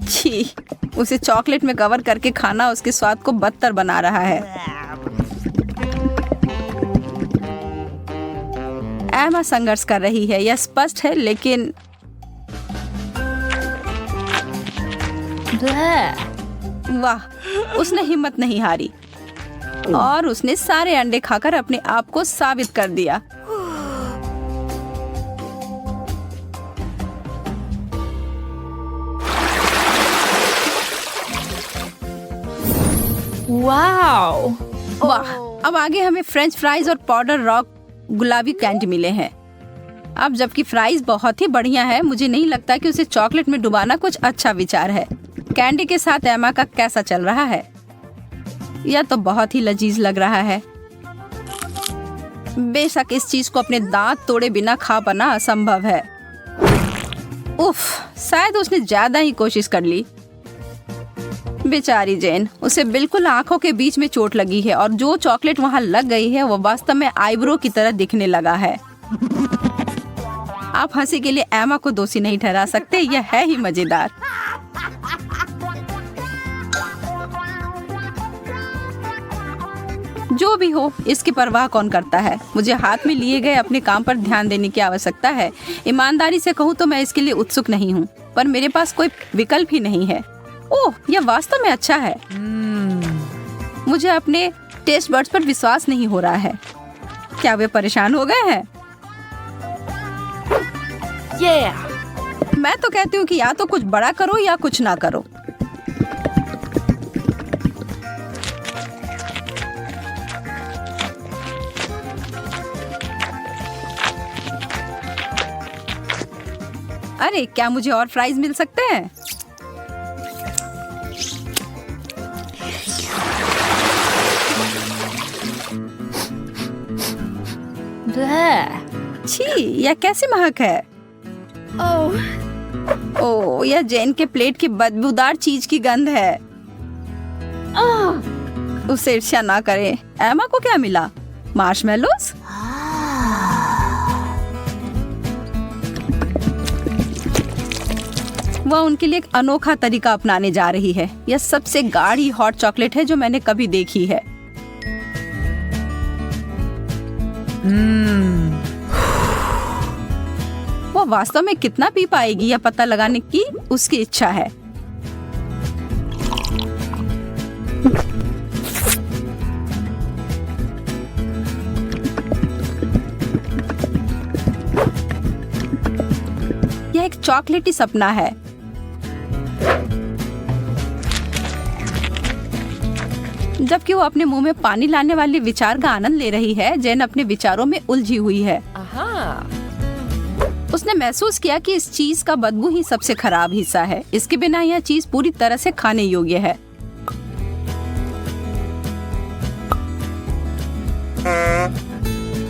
B: छी, उसे चॉकलेट में कवर करके खाना उसके स्वाद को बदतर बना रहा है। एमा संघर्ष कर रही है, यह स्पष्ट है, लेकिन वाह, उसने हिम्मत नहीं हारी और उसने सारे अंडे खाकर अपने आप को साबित कर दिया।
D: Wow.
B: वाह, अब आगे हमें फ्रेंच फ्राइज और पाउडर रॉक गुलाबी कैंडी मिले हैं। अब जबकि फ्राइज बहुत ही बढ़िया है, मुझे नहीं लगता कि उसे चॉकलेट में डुबाना कुछ अच्छा विचार है। कैंडी के साथ एमा का कैसा चल रहा है? यह तो बहुत ही लजीज लग रहा है। बेशक इस चीज को अपने दांत तोड़े बिना खा पाना असंभव है। उफ, शायद उसने ज्यादा ही कोशिश कर ली। बेचारी जैन, उसे बिल्कुल आंखों के बीच में चोट लगी है और जो चॉकलेट वहां लग गई है वो वास्तव में आईब्रो की तरह दिखने लगा है। आप हंसी के लिए एमा को दोषी नहीं ठहरा सकते, यह है ही मजेदार। जो भी हो, इसकी परवाह कौन करता है। मुझे हाथ में लिए गए अपने काम पर ध्यान देने की आवश्यकता है। ईमानदारी से कहूँ तो मैं इसके लिए उत्सुक नहीं हूँ, पर मेरे पास कोई विकल्प ही नहीं है। ओह, यह वास्तव में अच्छा है। मुझे अपने टेस्ट बड्स पर विश्वास नहीं हो रहा है। क्या वे परेशान हो गए हैं? मैं तो कहती हूँ कि या तो कुछ बड़ा करो या कुछ ना करो। अरे, क्या मुझे और फ्राइज मिल सकते हैं? छी, यह कैसी महक है? ओह, यह जैन के प्लेट की बदबूदार चीज की गंध है। उसे ईर्ष्या ना करें। एमा को क्या मिला? मार्शमेलोस? वह उनके लिए एक अनोखा तरीका अपनाने जा रही है। यह सबसे गाढ़ी हॉट चॉकलेट है जो मैंने कभी देखी है। वह वास्तव में कितना पी पाएगी यह पता लगाने की उसकी इच्छा है। यह एक चॉकलेटी सपना है। जबकि वो अपने मुंह में पानी लाने वाले विचार का आनंद ले रही है, जैन अपने विचारों में उलझी हुई है। उसने महसूस किया कि इस चीज का बदबू ही सबसे खराब हिस्सा है। इसके बिना यह चीज पूरी तरह से खाने योग्य है।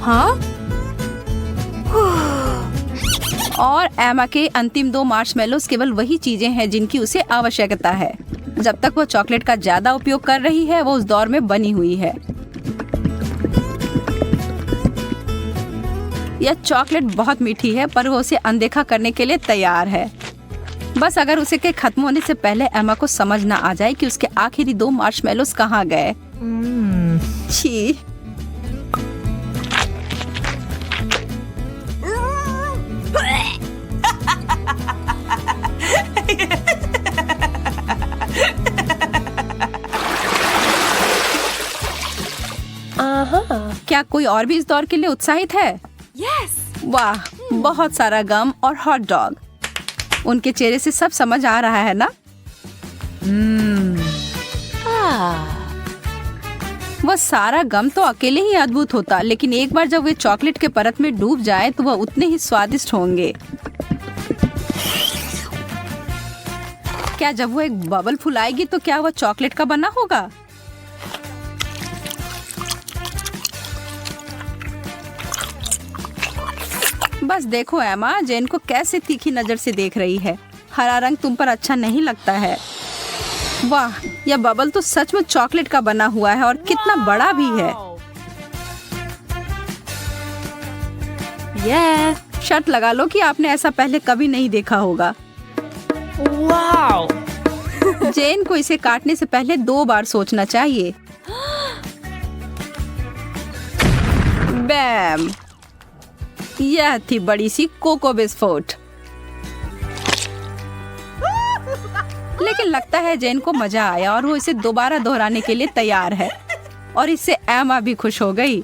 D: हाँ?
B: और एमा के अंतिम 2 मार्शमेलोस केवल वही चीजें हैं जिनकी उसे आवश्यकता है। जब तक वो चॉकलेट का ज्यादा उपयोग कर रही है, वो उस दौर में बनी हुई है। यह चॉकलेट बहुत मीठी है, पर वो उसे अनदेखा करने के लिए तैयार है। बस अगर उसे के खत्म होने से पहले एमा को समझ ना आ जाए कि उसके आखिरी 2 मार्शमेलोस कहाँ गए। छी, क्या कोई और भी इस दौर के लिए उत्साहित है? वाह, बहुत सारा गम और हॉट डॉग। उनके चेहरे से सब समझ आ रहा है ना? वह सारा गम तो अकेले ही अद्भुत होता, लेकिन एक बार जब वे चॉकलेट के परत में डूब जाए तो वह उतने ही स्वादिष्ट होंगे। क्या जब वो एक बबल फुलाएगी तो क्या वह चॉकलेट का बना होगा? बस देखो एमा, जेन को कैसे तीखी नजर से देख रही है। हरा रंग तुम पर अच्छा नहीं लगता है। वाह, यह बबल तो सच में चॉकलेट का बना हुआ है और कितना बड़ा भी है। शर्त लगा लो कि आपने ऐसा पहले कभी नहीं देखा होगा।
D: Wow.
B: जेन को इसे काटने से पहले 2 बार सोचना चाहिए। बैम, यह थी बड़ी सी कोको बिस्कुट। लेकिन लगता है जेन को मजा आया और वो इसे दोबारा दोहराने के लिए तैयार है। और इससे एमा भी खुश हो गई।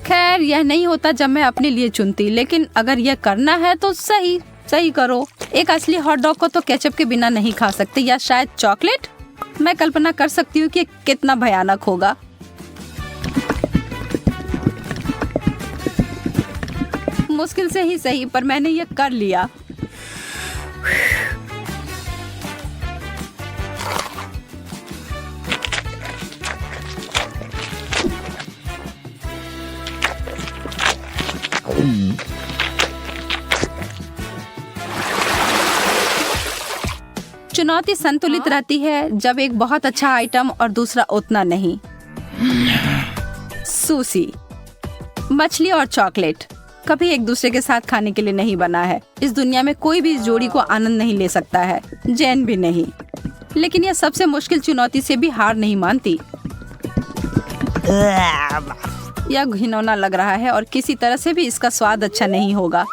B: खैर, यह नहीं होता जब मैं अपने लिए चुनती, लेकिन अगर यह करना है तो सही करो। एक असली हॉट डॉग को तो केचप के बिना नहीं खा सकते, या शायद चॉकलेट। मैं कल्पना कर सकती हूँ कि कितना भयानक होगा। मुश्किल से ही सही, पर मैंने यह कर लिया। चुनौती संतुलित रहती है जब एक बहुत अच्छा आइटम और दूसरा उतना नहीं। सूसी, मछली और चॉकलेट कभी एक दूसरे के साथ खाने के लिए नहीं बना है। इस दुनिया में कोई भी इस जोड़ी को आनंद नहीं ले सकता है, जैन भी नहीं। लेकिन यह सबसे मुश्किल चुनौती से भी हार नहीं मानती। यह घिनौना लग रहा है और किसी तरह से भी इसका स्वाद अच्छा नहीं होगा।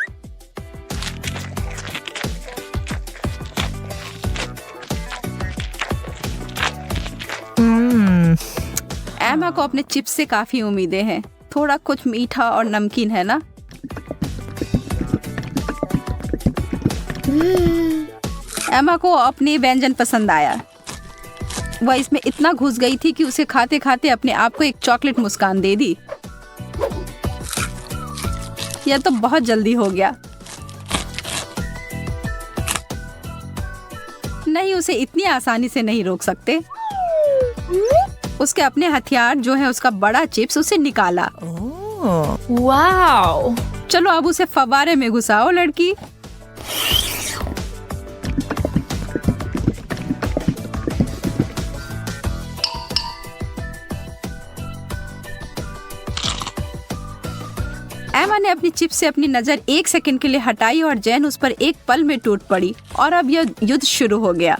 B: एमा को अपने चिप्स से काफी उम्मीदें हैं। थोड़ा कुछ मीठा और नमकीन है ना? एमा को अपनी व्यंजन पसंद आया। वह इसमें इतना घुस गई थी कि उसे खाते खाते अपने आप को एक चॉकलेट मुस्कान दे दी। यह तो बहुत जल्दी हो गया। नहीं, उसे इतनी आसानी से नहीं रोक सकते। उसके अपने हथियार जो है उसका बड़ा चिप्स उसे निकाला।
D: Wow.
B: चलो अब उसे फव्वारे में घुसाओ लड़की। एमा ने अपनी चिप्स से अपनी नजर 1 सेकंड के लिए हटाई और जैन उस पर एक पल में टूट पड़ी और अब यह युद्ध शुरू हो गया।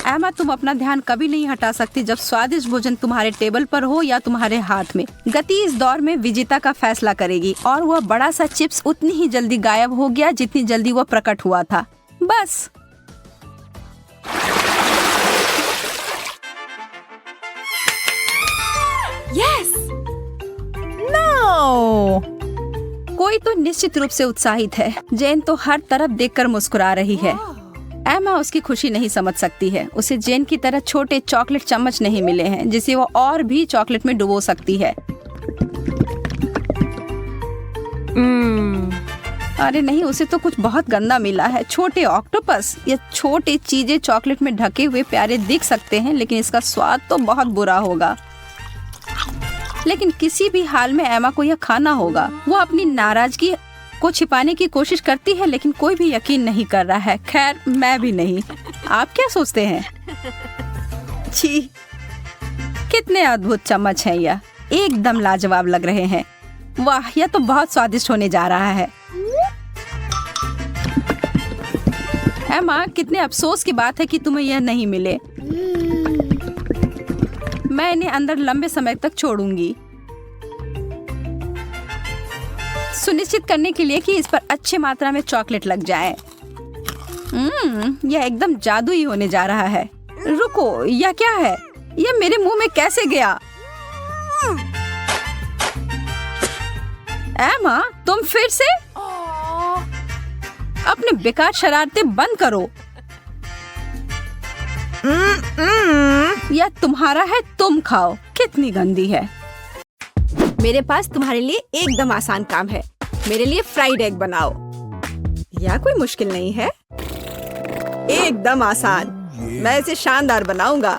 B: एमा, तुम अपना ध्यान कभी नहीं हटा सकती जब स्वादिष्ट भोजन तुम्हारे टेबल पर हो या तुम्हारे हाथ में। गति इस दौर में विजेता का फैसला करेगी और वह बड़ा सा चिप्स उतनी ही जल्दी गायब हो गया जितनी जल्दी वह प्रकट हुआ था। बस
D: Yes. No.
B: कोई तो निश्चित रूप से उत्साहित है। जेन तो हर तरफ देखकर मुस्कुरा रही है। एमा उसकी खुशी नहीं समझ सकती है। उसे जेन की तरह छोटे चॉकलेट चम्मच नहीं मिले हैं जिसे वो और भी चॉकलेट में डुबो सकती है। अरे नहीं, उसे तो कुछ बहुत गंदा मिला है। छोटे ऑक्टोपस या छोटे चीजें चॉकलेट में ढके हुए प्यारे दिख सकते हैं, लेकिन इसका स्वाद तो बहुत बुरा होगा। लेकिन किसी भी हाल में एमा को यह खाना होगा। वो अपनी नाराजगी को छिपाने की कोशिश करती है, लेकिन कोई भी यकीन नहीं कर रहा है। खैर, मैं भी नहीं। आप क्या सोचते हैं? छी, कितने अद्भुत चम्मच हैं यह। एकदम लाजवाब लग रहे हैं। वाह, यह तो बहुत स्वादिष्ट होने जा रहा है। एमा, कितने अफसोस की बात है कि तुम्हें यह नहीं मिले। मैं इन्हें अंदर लंबे समय तक छोड़ूंगी, सुनिश्चित करने के लिए कि इस पर अच्छी मात्रा में चॉकलेट लग जाए। यह एकदम जादुई होने जा रहा है। रुको, यह क्या है? यह मेरे मुंह में कैसे गया? एमा, तुम फिर से? अपने बेकार शरारतें बंद करो। यह तुम्हारा है, तुम खाओ। कितनी गंदी है।
A: मेरे पास तुम्हारे लिए एकदम आसान काम है। मेरे लिए फ्राइड एग बनाओ। यह कोई मुश्किल नहीं है, एकदम आसान। मैं इसे शानदार बनाऊंगा।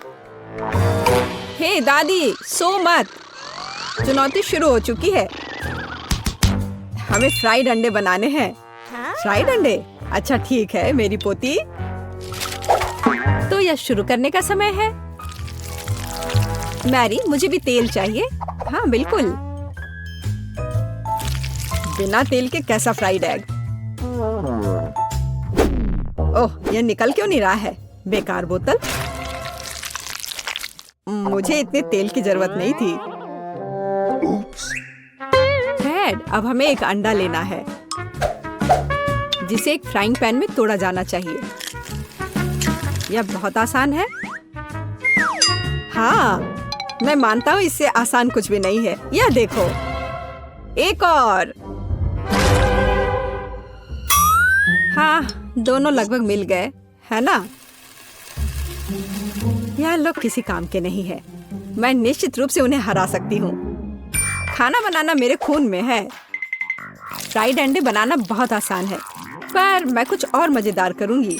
A: हे दादी, सो मत। चुनौती शुरू हो चुकी है। हमें फ्राइड अंडे बनाने हैं। फ्राइड अंडे? अच्छा ठीक है मेरी पोती। तो यह शुरू करने का समय है। मैरी, मुझे भी तेल चाहिए। हाँ बिल्कुल। बिना तेल के कैसा फ्राइड एग? ओह, यह निकल क्यों नहीं रहा है? बेकार बोतल। मुझे इतने तेल की जरूरत नहीं थी। फ्रेड, अब हमें एक अंडा लेना है जिसे एक फ्राइंग पैन में तोड़ा जाना चाहिए। यह बहुत आसान है। हाँ, मैं मानता हूँ इससे आसान कुछ भी नहीं है। यह देखो, एक और। हाँ, दोनों लगभग मिल गए, है ना? यह लोग किसी काम के नहीं है। मैं निश्चित रूप से उन्हें हरा सकती हूँ। खाना बनाना मेरे खून में है। फ्राइड अंडे बनाना बहुत आसान है, पर मैं कुछ और मजेदार करूंगी।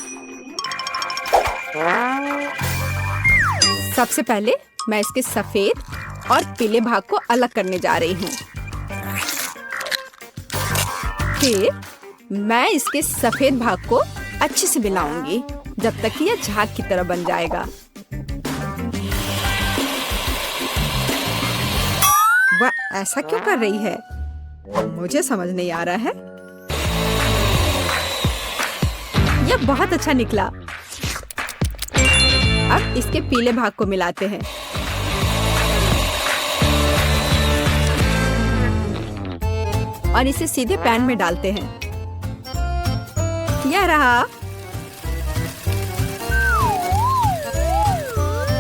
A: सबसे पहले मैं इसके सफेद और पीले भाग को अलग करने जा रही हूँ। फिर मैं इसके सफेद भाग को अच्छे से मिलाऊंगी जब तक कि यह झाग की तरह बन जाएगा। वह ऐसा क्यों कर रही है? मुझे समझ नहीं आ रहा है। यह बहुत अच्छा निकला। अब इसके पीले भाग को मिलाते हैं। और इसे सीधे पैन में डालते हैं। यह रहा।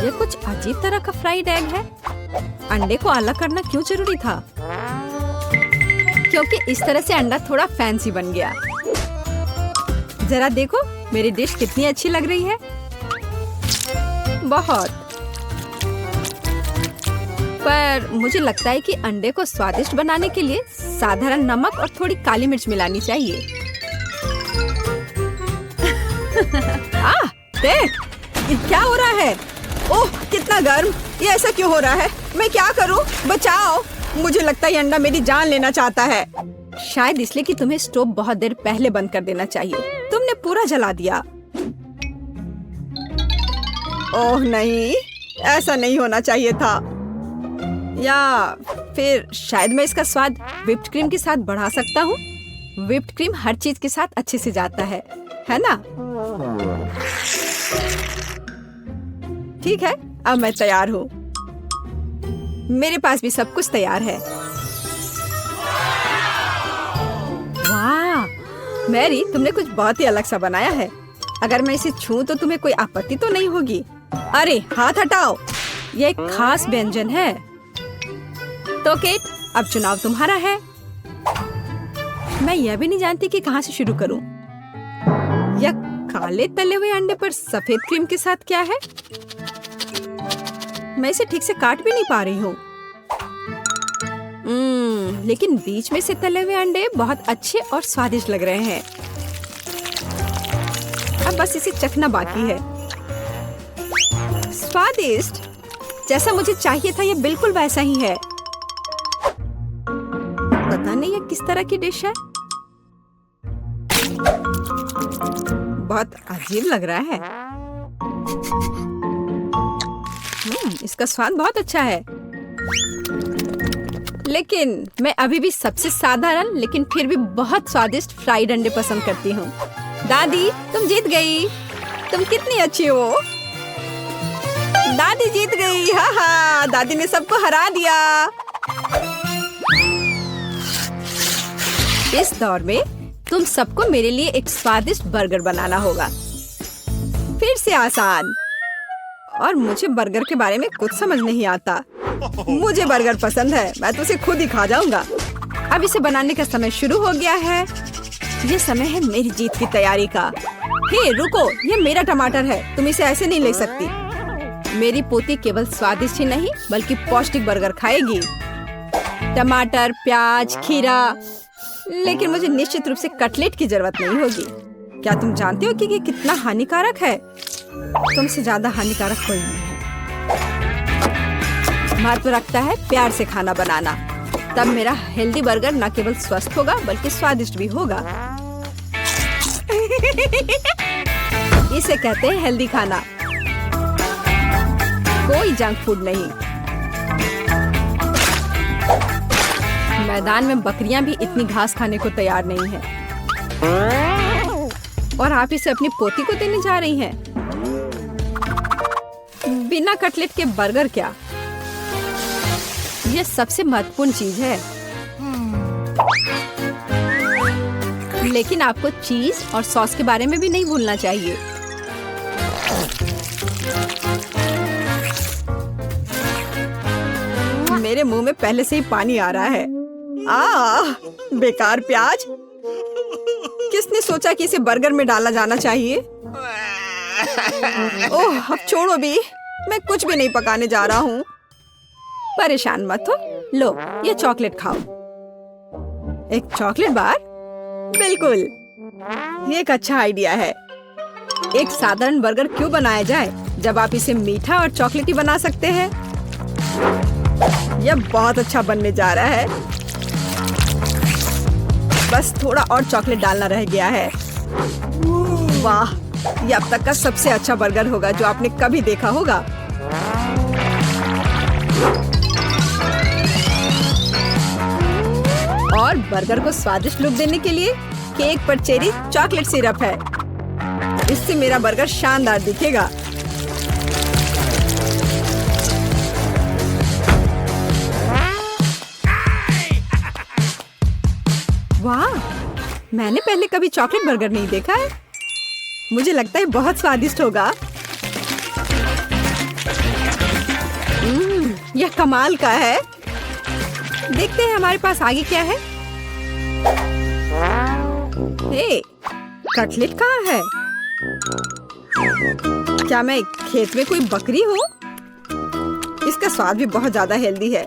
A: यह कुछ अजीब तरह का फ्राइड एग है। अंडे को अलग करना क्यों जरूरी था? क्योंकि इस तरह से अंडा थोड़ा फैंसी बन गया। जरा देखो मेरी डिश कितनी अच्छी लग रही है। बहुत। पर मुझे लगता है कि अंडे को स्वादिष्ट बनाने के लिए साधारण नमक और थोड़ी काली मिर्च मिलानी चाहिए। देख, ये क्या हो रहा है? ओह, कितना गर्म। ये ऐसा क्यों हो रहा है? मैं क्या करूं? बचाओ। मुझे लगता है ये अंडा मेरी जान लेना चाहता है। शायद इसलिए कि तुम्हें स्टोव बहुत देर पहले बंद कर देना चाहिए। तुमने पूरा जला दिया। ओह नहीं, ऐसा नहीं होना चाहिए था। या फिर शायद मैं इसका स्वाद व्हिप्ड क्रीम के साथ बढ़ा सकता हूँ। व्हिप्ड क्रीम हर चीज के साथ अच्छे से जाता है ना? ठीक है, अब मैं तैयार हूँ। मेरे पास भी सब कुछ तैयार है। वाह, मैरी, तुमने कुछ बहुत ही अलग सा बनाया है। अगर मैं इसे छूं तो तुम्हें कोई आपत्ति तो नहीं होगी? अरे हाथ हटाओ, यह एक खास व्यंजन है। तो केट, अब चुनाव तुम्हारा है। मैं यह भी नहीं जानती कि कहाँ से शुरू करूं। यह काले तले हुए अंडे पर सफेद क्रीम के साथ क्या है? मैं इसे ठीक से काट भी नहीं पा रही हूँ। लेकिन बीच में से तले हुए अंडे बहुत अच्छे और स्वादिष्ट लग रहे हैं। अब बस इसे चखना बाकी है। स्वादिष्ट, जैसा मुझे चाहिए था, यह बिल्कुल वैसा ही है। पता नहीं यह किस तरह की डिश है। बहुत अजीब लग रहा है। इसका स्वाद बहुत अच्छा है। लेकिन मैं अभी भी सबसे साधारण लेकिन फिर भी बहुत स्वादिष्ट फ्राइड अंडे पसंद करती हूँ। दादी, तुम जीत गई। तुम कितनी अच्छी हो। दादी जीत गई। हाँ हाँ, दादी ने सबको हरा दिया। इस दौर में तुम सबको मेरे लिए एक स्वादिष्ट बर्गर बनाना होगा। फिर से आसान। और मुझे बर्गर के बारे में कुछ समझ नहीं आता। मुझे बर्गर पसंद है। मैं तो उसे खुद ही खा जाऊंगा। अब इसे बनाने का समय शुरू हो गया है। ये समय है मेरी जीत की तैयारी का। हे रुको, ये मेरा टमाटर है, तुम इसे ऐसे नहीं ले सकती। मेरी पोती केवल स्वादिष्ट ही नहीं बल्कि पौष्टिक बर्गर खाएगी। टमाटर, प्याज, खीरा, लेकिन मुझे निश्चित रूप से कटलेट की जरूरत नहीं होगी। क्या तुम जानते हो कि ये कितना हानिकारक है? तुमसे ज्यादा हानिकारक कोई नहीं है। महत्व रखता है प्यार से खाना बनाना, तब मेरा हेल्दी बर्गर न केवल स्वस्थ होगा बल्कि स्वादिष्ट भी होगा। इसे कहते हैं हेल्दी खाना, कोई जंक फूड नहीं। मैदान में बकरियां भी इतनी घास खाने को तैयार नहीं है, और आप इसे अपनी पोती को देने जा रही हैं। बिना कटलेट के बर्गर क्या? यह सबसे महत्वपूर्ण चीज है। लेकिन आपको चीज और सॉस के बारे में भी नहीं भूलना चाहिए। मेरे मुंह में पहले से ही पानी आ रहा है। बेकार प्याज, किसने सोचा कि इसे बर्गर में डाला जाना चाहिए? ओह, अब छोड़ो भी, मैं कुछ भी नहीं पकाने जा रहा हूँ। परेशान मत हो, लो ये चॉकलेट खाओ। एक चॉकलेट बार? बिल्कुल, ये एक अच्छा आइडिया है। एक साधारण बर्गर क्यों बनाया जाए जब आप इसे मीठा और चॉकलेटी बना सकते हैं? यह बहुत अच्छा बनने जा रहा है। बस थोड़ा और चॉकलेट डालना रह गया है। वाह, यह अब तक का सबसे अच्छा बर्गर होगा जो आपने कभी देखा होगा। और बर्गर को स्वादिष्ट लुक देने के लिए केक पर चेरी चॉकलेट सिरप है। इससे मेरा बर्गर शानदार दिखेगा। वाह, मैंने पहले कभी चॉकलेट बर्गर नहीं देखा है। मुझे लगता है बहुत स्वादिष्ट होगा। यह कमाल का है। देखते हैं हमारे पास आगे क्या है। हे, कटलेट कहाँ है? क्या मैं खेत में कोई बकरी हूँ? इसका स्वाद भी बहुत ज्यादा हेल्दी है।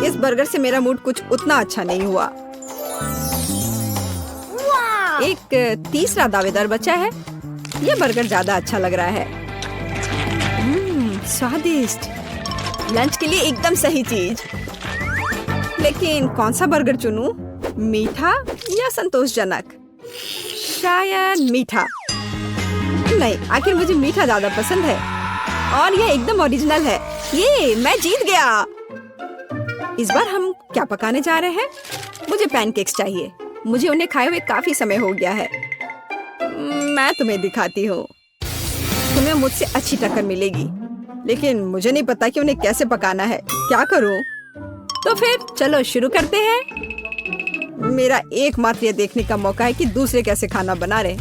A: इस बर्गर से मेरा मूड कुछ उतना अच्छा नहीं हुआ। एक तीसरा दावेदार बचा है। यह बर्गर ज्यादा अच्छा लग रहा है। स्वादिष्ट, लंच के लिए एकदम सही चीज। लेकिन कौन सा बर्गर चुनूं? मीठा या संतोषजनक? शायद मीठा। नहीं, आखिर मुझे मीठा ज्यादा पसंद है, और यह एकदम ओरिजिनल है। ये मैं जीत गया। इस बार हम क्या पकाने जा रहे हैं? मुझे पैनकेक्स चाहिए। मुझे उन्हें खाए हुए काफी समय हो गया है। मैं तुम्हें दिखाती हूँ। तुम्हें मुझसे अच्छी टक्कर मिलेगी, लेकिन मुझे नहीं पता कि उन्हें कैसे पकाना है। क्या करूँ? तो फिर चलो शुरू करते हैं। मेरा एकमात्र यह देखने का मौका है कि दूसरे कैसे खाना बना रहे।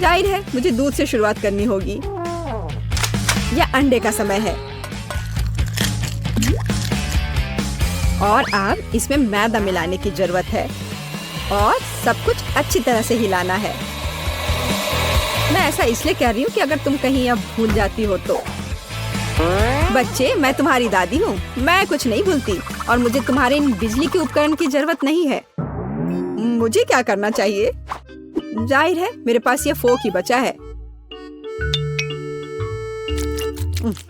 A: जाहिर है मुझे दूध से शुरुआत करनी होगी। यह अंडे का समय है, और अब इसमें मैदा मिलाने की जरूरत है, और सब कुछ अच्छी तरह से हिलाना है। मैं ऐसा इसलिए कह रही हूँ कि अगर तुम कहीं अब भूल जाती हो तो। बच्चे, मैं तुम्हारी दादी हूँ, मैं कुछ नहीं भूलती, और मुझे तुम्हारे इन बिजली के उपकरण की जरूरत नहीं है। मुझे क्या करना चाहिए? जाहिर है मेरे पास यह फोक ही बचा है।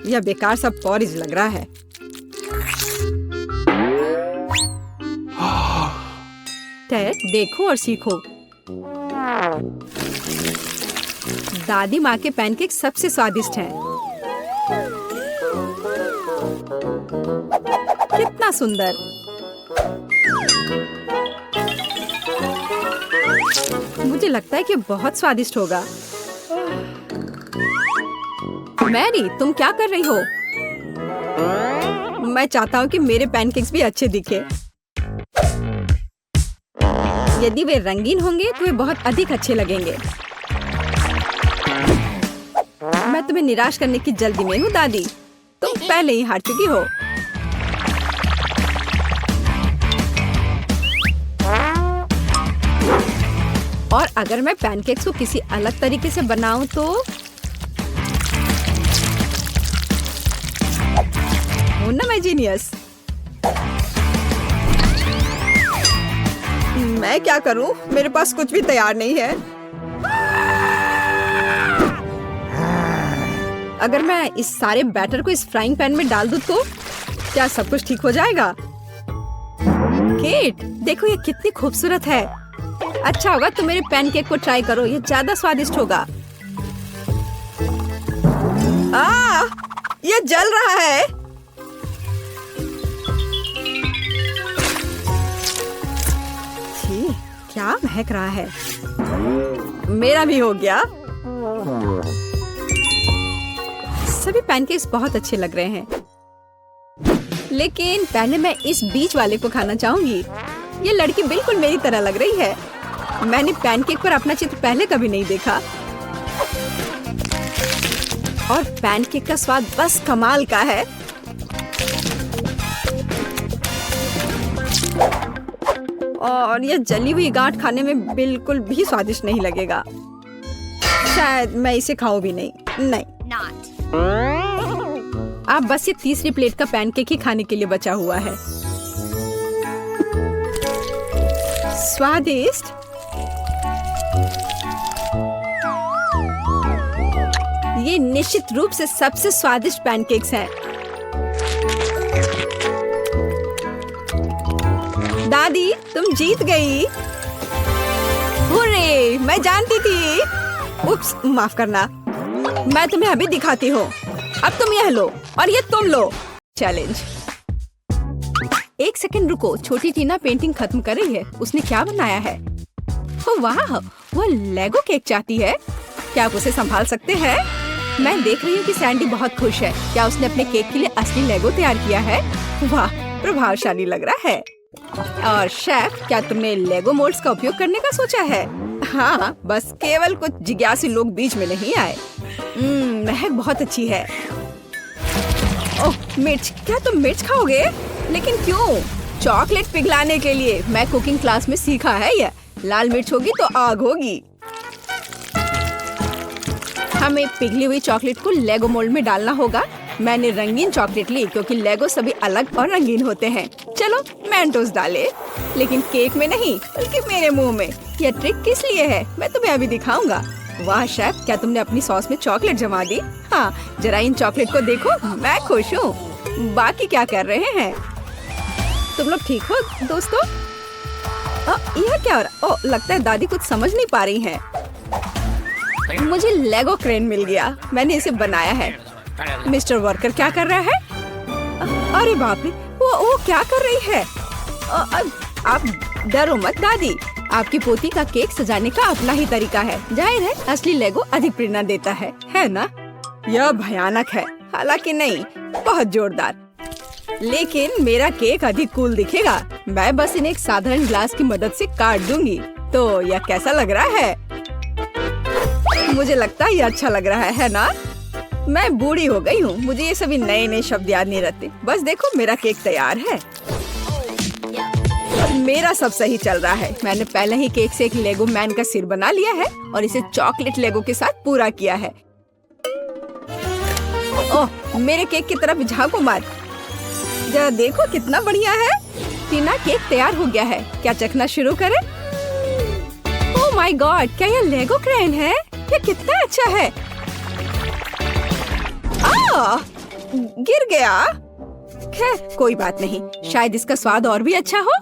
A: यह बेकार सा पॉरिज लग रहा है। टेड, देखो और सीखो। दादी माँ के पैनकेक सबसे स्वादिष्ट हैं। कितना सुंदर। मुझे लगता है कि बहुत स्वादिष्ट होगा। मैरी, तुम क्या कर रही हो? मैं चाहता हूँ कि मेरे पैनकेक्स भी अच्छे दिखे। यदि वे रंगीन होंगे तो वे बहुत अधिक अच्छे लगेंगे। मैं तुम्हें निराश करने की जल्दी में हूँ दादी। तुम पहले ही हार चुकी हो। और अगर मैं पैनकेक्स को किसी अलग तरीके से बनाऊं तो हूं ना मैं जीनियस।
B: मैं क्या करूं? मेरे पास कुछ भी तैयार नहीं है।
A: अगर मैं इस सारे बैटर को इस फ्राइंग पैन में डाल दूं तो क्या सब कुछ ठीक हो जाएगा? केट, देखो ये कितनी खूबसूरत है। अच्छा होगा तुम मेरे पैनकेक को ट्राई करो, ये ज्यादा स्वादिष्ट होगा।
B: ये जल रहा है। छी, क्या महक रहा है।
A: मेरा भी हो गया। सभी पैनकेक्स बहुत अच्छे लग रहे हैं, लेकिन पहले मैं इस बीच वाले को खाना चाहूंगी। ये लड़की बिल्कुल मेरी तरह लग रही है। मैंने पैनकेक पर अपना चित्र पहले कभी नहीं देखा और पैनकेक का स्वाद बस कमाल का है। और ये जली हुई गांठ खाने में बिल्कुल भी स्वादिष्ट नहीं लगेगा। शायद मैं इसे खाऊं भी नहीं। आप बस ये तीसरी प्लेट का पैनकेक ही खाने के लिए बचा हुआ है। स्वादिष्ट। ये निश्चित रूप से सबसे स्वादिष्ट पैनकेक्स हैं। दादी, तुम जीत गई। हुर्रे, मैं जानती थी। उप्स, माफ करना। मैं तुम्हें अभी दिखाती हूँ। अब तुम यह लो और ये तुम लो। चैलेंज। एक सेकंड रुको, छोटी टीना पेंटिंग खत्म कर रही है। उसने क्या बनाया है? ओह वाह, वो लेगो केक चाहती है। क्या आप उसे संभाल सकते हैं? मैं देख रही हूँ कि सैंडी बहुत खुश है। क्या उसने अपने केक के लिए असली लेगो तैयार किया है? वाह, प्रभावशाली लग रहा है। और शेफ, क्या तुमने लेगो मोल्ड्स का उपयोग करने का सोचा है? हाँ, बस केवल कुछ जिज्ञासु लोग बीच में नहीं आए। महक बहुत अच्छी है। ओह, मिर्च। क्या तुम मिर्च खाओगे? लेकिन क्यों? चॉकलेट पिघलाने के लिए। मैं कुकिंग क्लास में सीखा है यह। लाल मिर्च होगी तो आग होगी। हमें पिघली हुई चॉकलेट को लेगो मोल्ड में डालना होगा। मैंने रंगीन चॉकलेट ली क्योंकि लेगो सभी अलग और रंगीन होते हैं। चलो मेंटोस डाले, लेकिन केक में नहीं बल्कि मेरे मुंह में। यह ट्रिक किस लिए है मैं तुम्हें अभी दिखाऊंगा। वाह शेफ, क्या तुमने अपनी सॉस में चॉकलेट जमा दी? हाँ, जरा इन चॉकलेट को देखो, मैं खुश हूँ। बाकी क्या कर रहे हैं तुम लोग? ठीक हो दोस्तों? यह क्या हो रहा? ओह, लगता है दादी कुछ समझ नहीं पा रही है। मुझे लेगो क्रेन मिल गया। मैंने इसे बनाया है। मिस्टर वर्कर क्या कर रहा है? अरे बाप रे, वो क्या कर रही है? आप डरो मत दादी। आपकी पोती का केक सजाने का अपना ही तरीका है। जाहिर है असली लेगो अधिक प्रेरणा देता है ना? यह भयानक है, हालांकि नहीं, बहुत जोरदार। लेकिन मेरा केक अधिक कूल दिखेगा। मैं बस इन्हें एक साधारण ग्लास की मदद से काट दूंगी। तो यह कैसा लग रहा है? मुझे लगता है यह अच्छा लग रहा है ना? मैं बूढ़ी हो गई हूँ, मुझे ये सभी नए नए शब्द याद नहीं रहते। बस देखो, मेरा केक तैयार है। मेरा सब सही चल रहा है। मैंने पहले ही केक से एक लेगो मैन का सिर बना लिया है और इसे चॉकलेट लेगो के साथ पूरा किया है। ओह, मेरे केक की तरफ झांको मत। जरा देखो कितना बढ़िया है। टीना, केक तैयार हो गया है। क्या चखना शुरू करें? ओह माय गॉड, क्या यह लेगो क्रेन है? यह कितना अच्छा है। गिर गया। खैर कोई बात नहीं, शायद इसका स्वाद और भी अच्छा हो।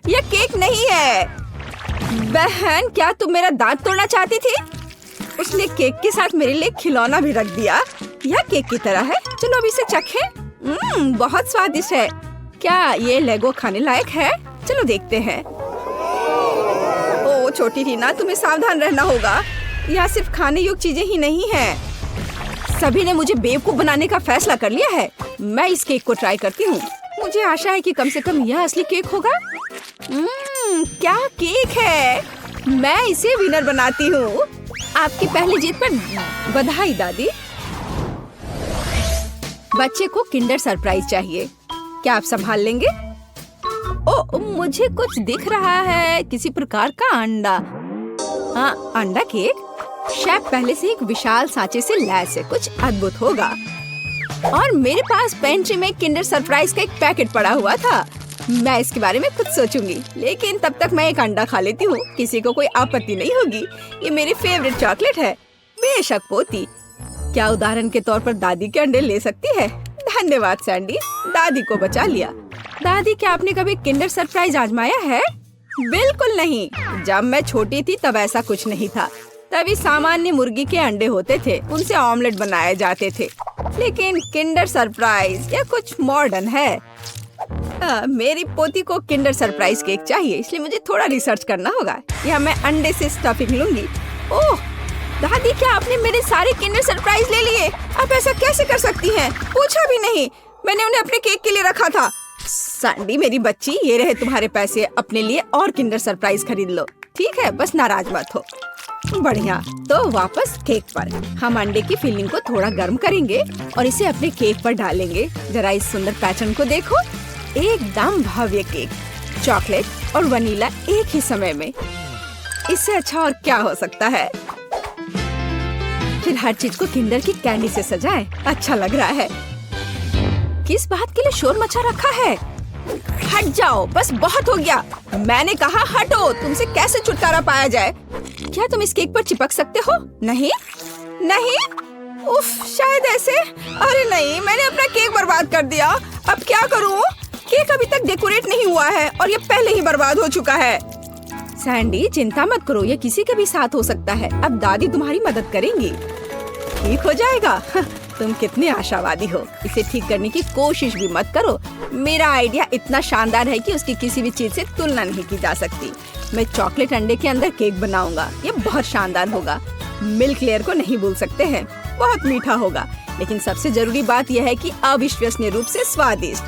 A: यह केक नहीं है। बहन, क्या तुम मेरा दांत तोड़ना चाहती थी? उसने केक के साथ मेरे लिए खिलौना भी रख दिया। यह केक की तरह है। चलो अब इसे चखें। बहुत स्वादिष्ट है। क्या ये लेगो खाने लायक है? चलो देखते हैं। ओ छोटी टीना, तुम्हें सावधान रहना होगा। यहाँ सिर्फ खाने योग्य चीजें ही नहीं हैं। सभी ने मुझे बेवकूफ बनाने का फैसला कर लिया है। मैं इस केक को ट्राई करती हूँ। मुझे आशा है कि कम से कम यह असली केक होगा। क्या केक है! मैं इसे विनर बनाती हूँ। आपकी पहली जीत पर बधाई दादी। बच्चे को किंडर सरप्राइज चाहिए। क्या आप संभाल लेंगे? ओ, मुझे कुछ दिख रहा है, किसी प्रकार का अंडा। हाँ, अंडा केक। शेफ पहले से एक विशाल सांचे से लैस है, कुछ अद्भुत होगा। और मेरे पास पेंट्री में किंडर सरप्राइज का एक पैकेट पड़ा हुआ था। मैं इसके बारे में कुछ सोचूंगी, लेकिन तब तक मैं एक अंडा खा लेती हूँ। किसी को कोई आपत्ति नहीं होगी। ये मेरी फेवरेट चॉकलेट है। बेशक पोती, क्या उदाहरण के तौर पर दादी के अंडे ले सकती है? धन्यवाद सैंडी, दादी को बचा लिया। दादी, क्या आपने कभी किंडर सरप्राइज आजमाया है? बिल्कुल नहीं। जब मैं छोटी थी तब ऐसा कुछ नहीं था। तभी सामान्य मुर्गी के अंडे होते थे, उनसे ऑमलेट बनाए जाते थे। लेकिन किंडर सरप्राइज या कुछ मॉडर्न है। मेरी पोती को किंडर सरप्राइज केक चाहिए, इसलिए मुझे थोड़ा रिसर्च करना होगा। या मैं अंडे से स्टफिंग लूंगी। ओह दादी, क्या आपने मेरे सारे किंडर सरप्राइज ले लिए? आप ऐसा कैसे कर सकती हैं? पूछा भी नहीं, मैंने उन्हें अपने केक के लिए रखा था। सैंडी मेरी बच्ची, ये रहे तुम्हारे पैसे, अपने लिए और किंडर सरप्राइज खरीद लो। ठीक है, बस नाराज मत हो। बढ़िया, तो वापस केक पर। हम अंडे की फिलिंग को थोड़ा गर्म करेंगे और इसे अपने केक पर डालेंगे। जरा इस सुंदर पैटर्न को देखो, एकदम भव्य केक। चॉकलेट और वनीला एक ही समय में, इससे अच्छा और क्या हो सकता है? फिर हर चीज को किंडर की कैंडी से सजाएं। अच्छा लग रहा है। किस बात के लिए शोर मचा रखा है? हट जाओ, बस बहुत हो गया। मैंने कहा हटो। तुमसे कैसे छुटकारा पाया जाए? क्या तुम इस केक पर चिपक सकते हो? नहीं नहीं, उफ, शायद ऐसे। अरे नहीं, मैंने अपना केक बर्बाद कर दिया। अब क्या करूं? केक अभी तक डेकोरेट नहीं हुआ है और ये पहले ही बर्बाद हो चुका है। सैंडी, चिंता मत करो, ये किसी के भी साथ हो सकता है। अब दादी तुम्हारी मदद करेंगी। ठीक हो जाएगा। तुम कितने आशावादी हो। इसे ठीक करने की कोशिश भी मत करो। मेरा आइडिया इतना शानदार है कि उसकी किसी भी चीज से तुलना नहीं की जा सकती। मैं चॉकलेट अंडे के अंदर केक बनाऊंगा। ये बहुत शानदार होगा। मिल्क लेयर को नहीं भूल सकते हैं, बहुत मीठा होगा। लेकिन सबसे जरूरी बात यह है कि अविश्वसनीय रूप से स्वादिष्ट।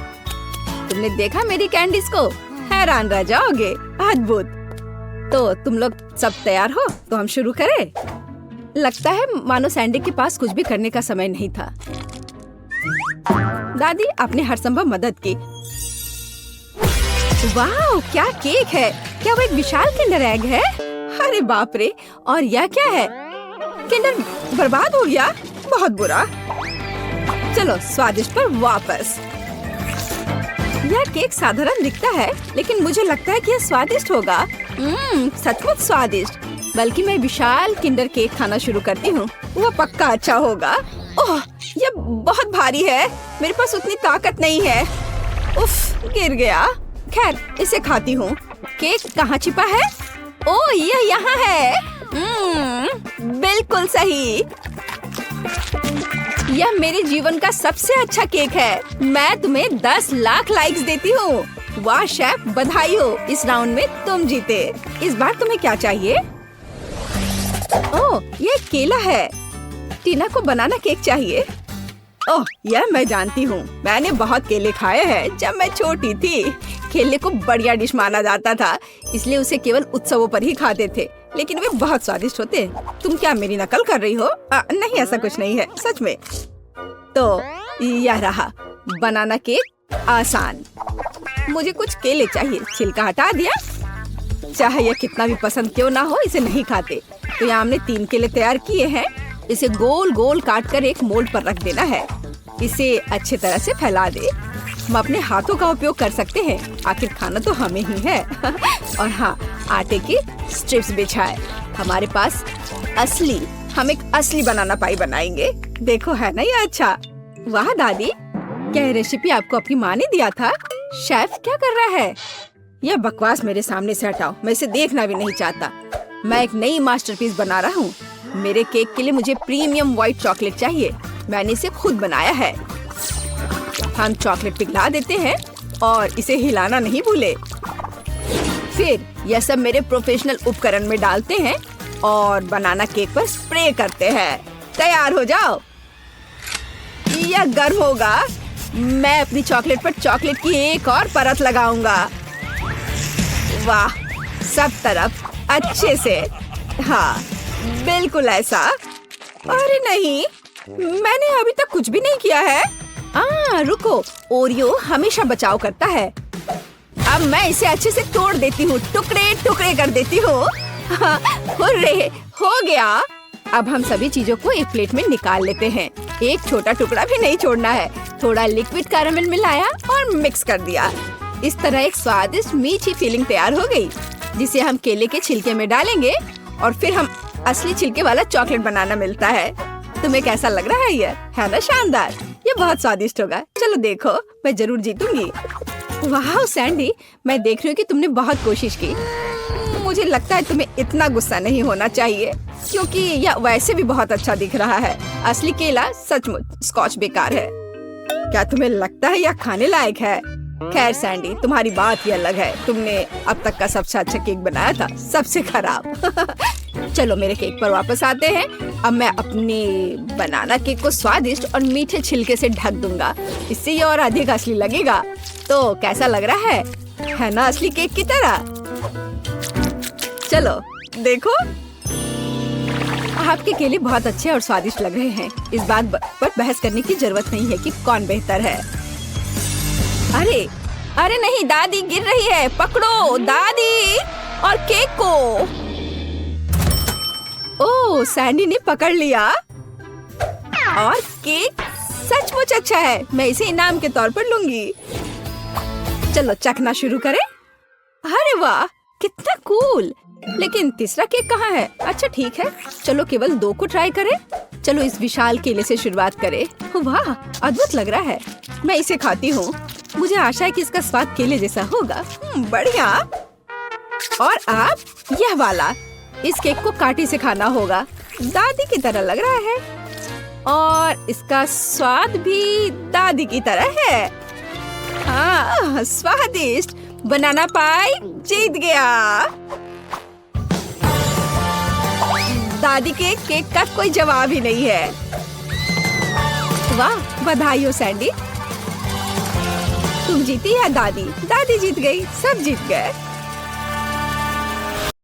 A: तुमने देखा मेरी कैंडीज को? हैरान रह जाओगे। अद्भुत। तो तुम लोग सब तैयार हो? तो हम शुरू करें। लगता है मानो सैंडी के पास कुछ भी करने का समय नहीं था। दादी, आपने हर संभव मदद की। वाह, क्या केक है! क्या वो एक विशाल किंडर एग है? अरे बाप रे! और यह क्या है? किंडर बर्बाद हो गया। बहुत बुरा। चलो स्वादिष्ट पर वापस। यह केक साधारण दिखता है, लेकिन मुझे लगता है कि यह स्वादिष्ट होगा। सचमुच स्वादिष्ट। बल्कि मैं विशाल किंडर केक खाना शुरू करती हूँ, वो पक्का अच्छा होगा। ओह, यह बहुत भारी है। मेरे पास उतनी ताकत नहीं है। उफ, गिर गया। खैर, इसे खाती हूँ। केक कहाँ छिपा है? ओह, यह यहाँ है। बिल्कुल सही। यह मेरे जीवन का सबसे अच्छा केक है। मैं तुम्हें 10 लाख लाइक्स देती हूँ। वाह शेफ, बधाई हो। इस राउंड में तुम जीते। इस बार तुम्हें क्या चाहिए? ओह, ये केला है। टीना को बनाना केक चाहिए। ओह, यह मैं जानती हूँ। मैंने बहुत केले खाए हैं जब मैं छोटी थी। केले को बढ़िया डिश माना जाता था, इसलिए उसे केवल उत्सवों पर ही खाते थे। लेकिन वे बहुत स्वादिष्ट होते। तुम क्या मेरी नकल कर रही हो? नहीं, ऐसा कुछ नहीं है, सच में। तो यह रहा बनाना केक। आसान। मुझे कुछ केले चाहिए। छिलका हटा दिया। चाहे यह कितना भी पसंद क्यों ना हो, इसे नहीं खाते। तो यहाँ हमने 3 केले तैयार किए हैं। इसे गोल गोल काट कर एक मोल्ड पर रख देना है। इसे अच्छी तरह से फैला दे। हम अपने हाथों का उपयोग कर सकते हैं, आखिर खाना तो हमें ही है। और हाँ, आटे की स्ट्रिप्स बिछाए। हमारे पास हम एक असली बनाना पाई बनाएंगे। देखो, है ना ये अच्छा? वाह दादी, क्या ये रेसिपी आपको अपनी माँ ने दिया था? शेफ क्या कर रहा है? यह बकवास मेरे सामने से हटाओ। मैं इसे देखना भी नहीं चाहता। मैं एक नई मास्टरपीस बना रहा हूँ। मेरे केक के लिए मुझे प्रीमियम व्हाइट चॉकलेट चाहिए। मैंने इसे खुद बनाया है। हम चॉकलेट पिघला देते हैं और इसे हिलाना नहीं भूले। फिर यह सब मेरे प्रोफेशनल उपकरण में डालते हैं और बनाना केक पर स्प्रे करते हैं। तैयार हो जाओ। यह गर्म होगा। मैं अपनी चॉकलेट पर चॉकलेट की एक और परत लगाऊंगा। वाह, सब तरफ अच्छे से। हाँ, बिल्कुल ऐसा। अरे नहीं, मैंने अभी तक कुछ भी नहीं किया है। रुको, ओरियो हमेशा बचाव करता है। अब मैं इसे अच्छे से तोड़ देती हूँ, टुकड़े टुकड़े कर देती हूँ। हुर्रे, हो गया। अब हम सभी चीजों को एक प्लेट में निकाल लेते हैं। एक छोटा टुकड़ा भी नहीं छोड़ना है। थोड़ा लिक्विड कैरामल मिलाया और मिक्स कर दिया। इस तरह एक स्वादिष्ट मीठी फीलिंग तैयार हो गई, जिसे हम केले के छिलके में डालेंगे और फिर हम असली छिलके वाला चॉकलेट बनाना मिलता है। तुम्हें कैसा लग रहा है? ये है ना शानदार? ये बहुत स्वादिष्ट होगा। चलो देखो, मैं जरूर जीतूंगी। वाह सैंडी, मैं देख रही हूँ कि तुमने बहुत कोशिश की। मुझे लगता है तुम्हें इतना गुस्सा नहीं होना चाहिए, क्योंकि यह वैसे भी बहुत अच्छा दिख रहा है। असली केला सचमुच स्कॉच बेकार है। क्या तुम्हें लगता है यह खाने लायक है? खैर सैंडी, तुम्हारी बात ही अलग है। तुमने अब तक का सबसे अच्छा केक बनाया था, सबसे खराब। चलो मेरे केक पर वापस आते हैं। अब मैं अपने बनाना केक को स्वादिष्ट और मीठे छिलके से ढक दूंगा। इससे ये और अधिक असली लगेगा। तो कैसा लग रहा है ना असली केक की तरह? चलो देखो, आपके केले बहुत अच्छे और स्वादिष्ट लग रहे हैं। इस बात पर बहस करने की जरूरत नहीं है कि कौन बेहतर है। अरे अरे नहीं, दादी गिर रही है। पकड़ो दादी और केक को। ओह, सैंडी ने पकड़ लिया और केक सचमुच अच्छा है। मैं इसे इनाम के तौर पर लूंगी। चलो चखना शुरू करें। अरे वाह, कितना कूल। लेकिन तीसरा केक कहाँ है? अच्छा ठीक है, चलो केवल 2 को ट्राई करें। चलो इस विशाल केले से शुरुआत करें। वाह, अद्भुत लग रहा है। मैं इसे खाती हूँ। मुझे आशा है कि इसका स्वाद केले जैसा होगा। बढ़िया। और आप यह वाला, इस केक को कांटे से खाना होगा। दादी की तरह लग रहा है और इसका स्वाद भी दादी की तरह है। हाँ, स्वादिष्ट। बनाना पाई जीत गया। दादी के केक का कोई जवाब ही नहीं है। वाह, बधाई हो सैंडी। तुम जीती या दादी? दादी जीत गई, सब जीत गए।